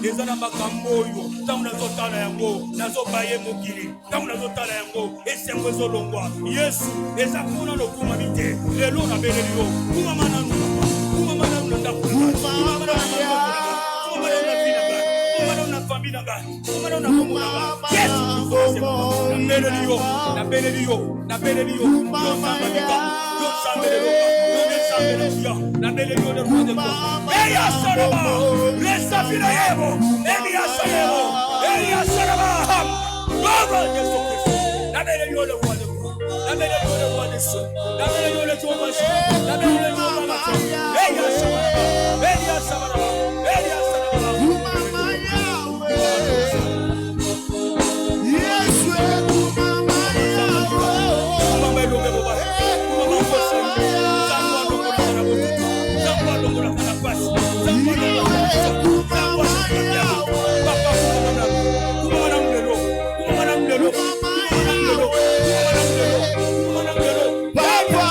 Ezana makamboyo tauna zotala yango nazobaye mokili tauna zotala yango esengo zolongwa Yesu ezakuna lokuma bite lelo na belelio kuma mana nuna kuma mana nuna ndakuna kuma mana na famille nga kuma na komuna Yesu na belelio na belelio yo sambelelo na belelio de roi de quoi eya saraba resta fina yebo eya sarebo eya saraba baba Yesu Kristo na belelio de roi de quoi na belelio de roi de ce na belelio de Jehovah na belelio de Jehovah eya saraba eya saraba eya saraba mama Yahweh Yesu mama Yahweh mama Yahweh Papa,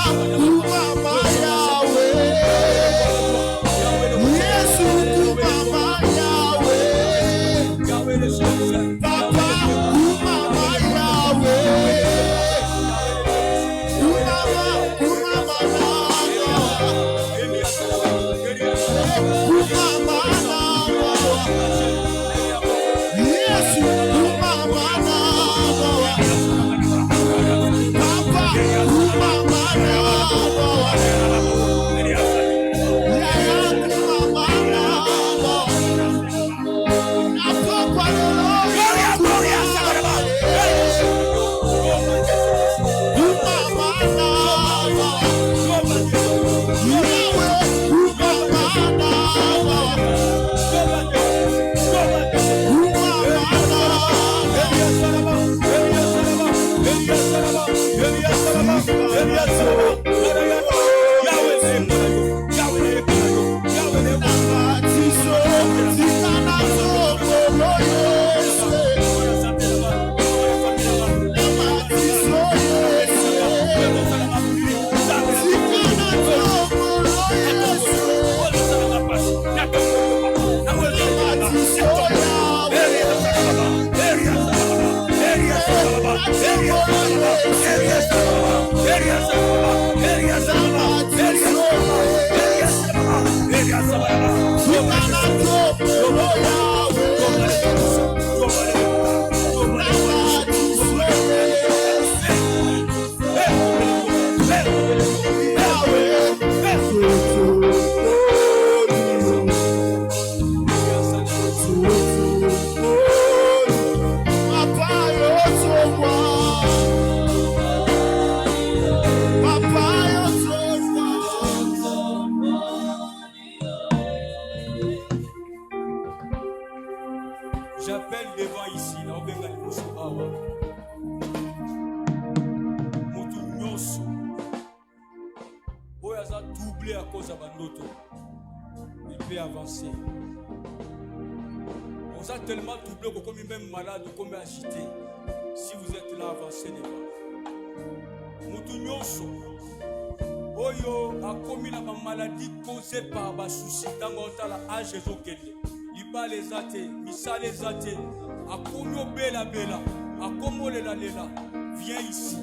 J'appelle devant ici, là, on venga liboso awa. Mutu nyonso. Oyo aza doublé à cause de bandoto. Il peut avancer. On a tellement doublé qu'on est même malade, qu'on est agité. Si vous êtes là, avancez devant. Mutu nyonso. Oyo a commis la maladie causée par ba souci. Tango tala âge ezokende. Liba les athées, misa les athées, a commis au bela bela, a commis le lela, viens ici.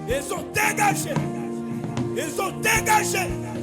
Ils ont dégagé. Ils ont dégagé.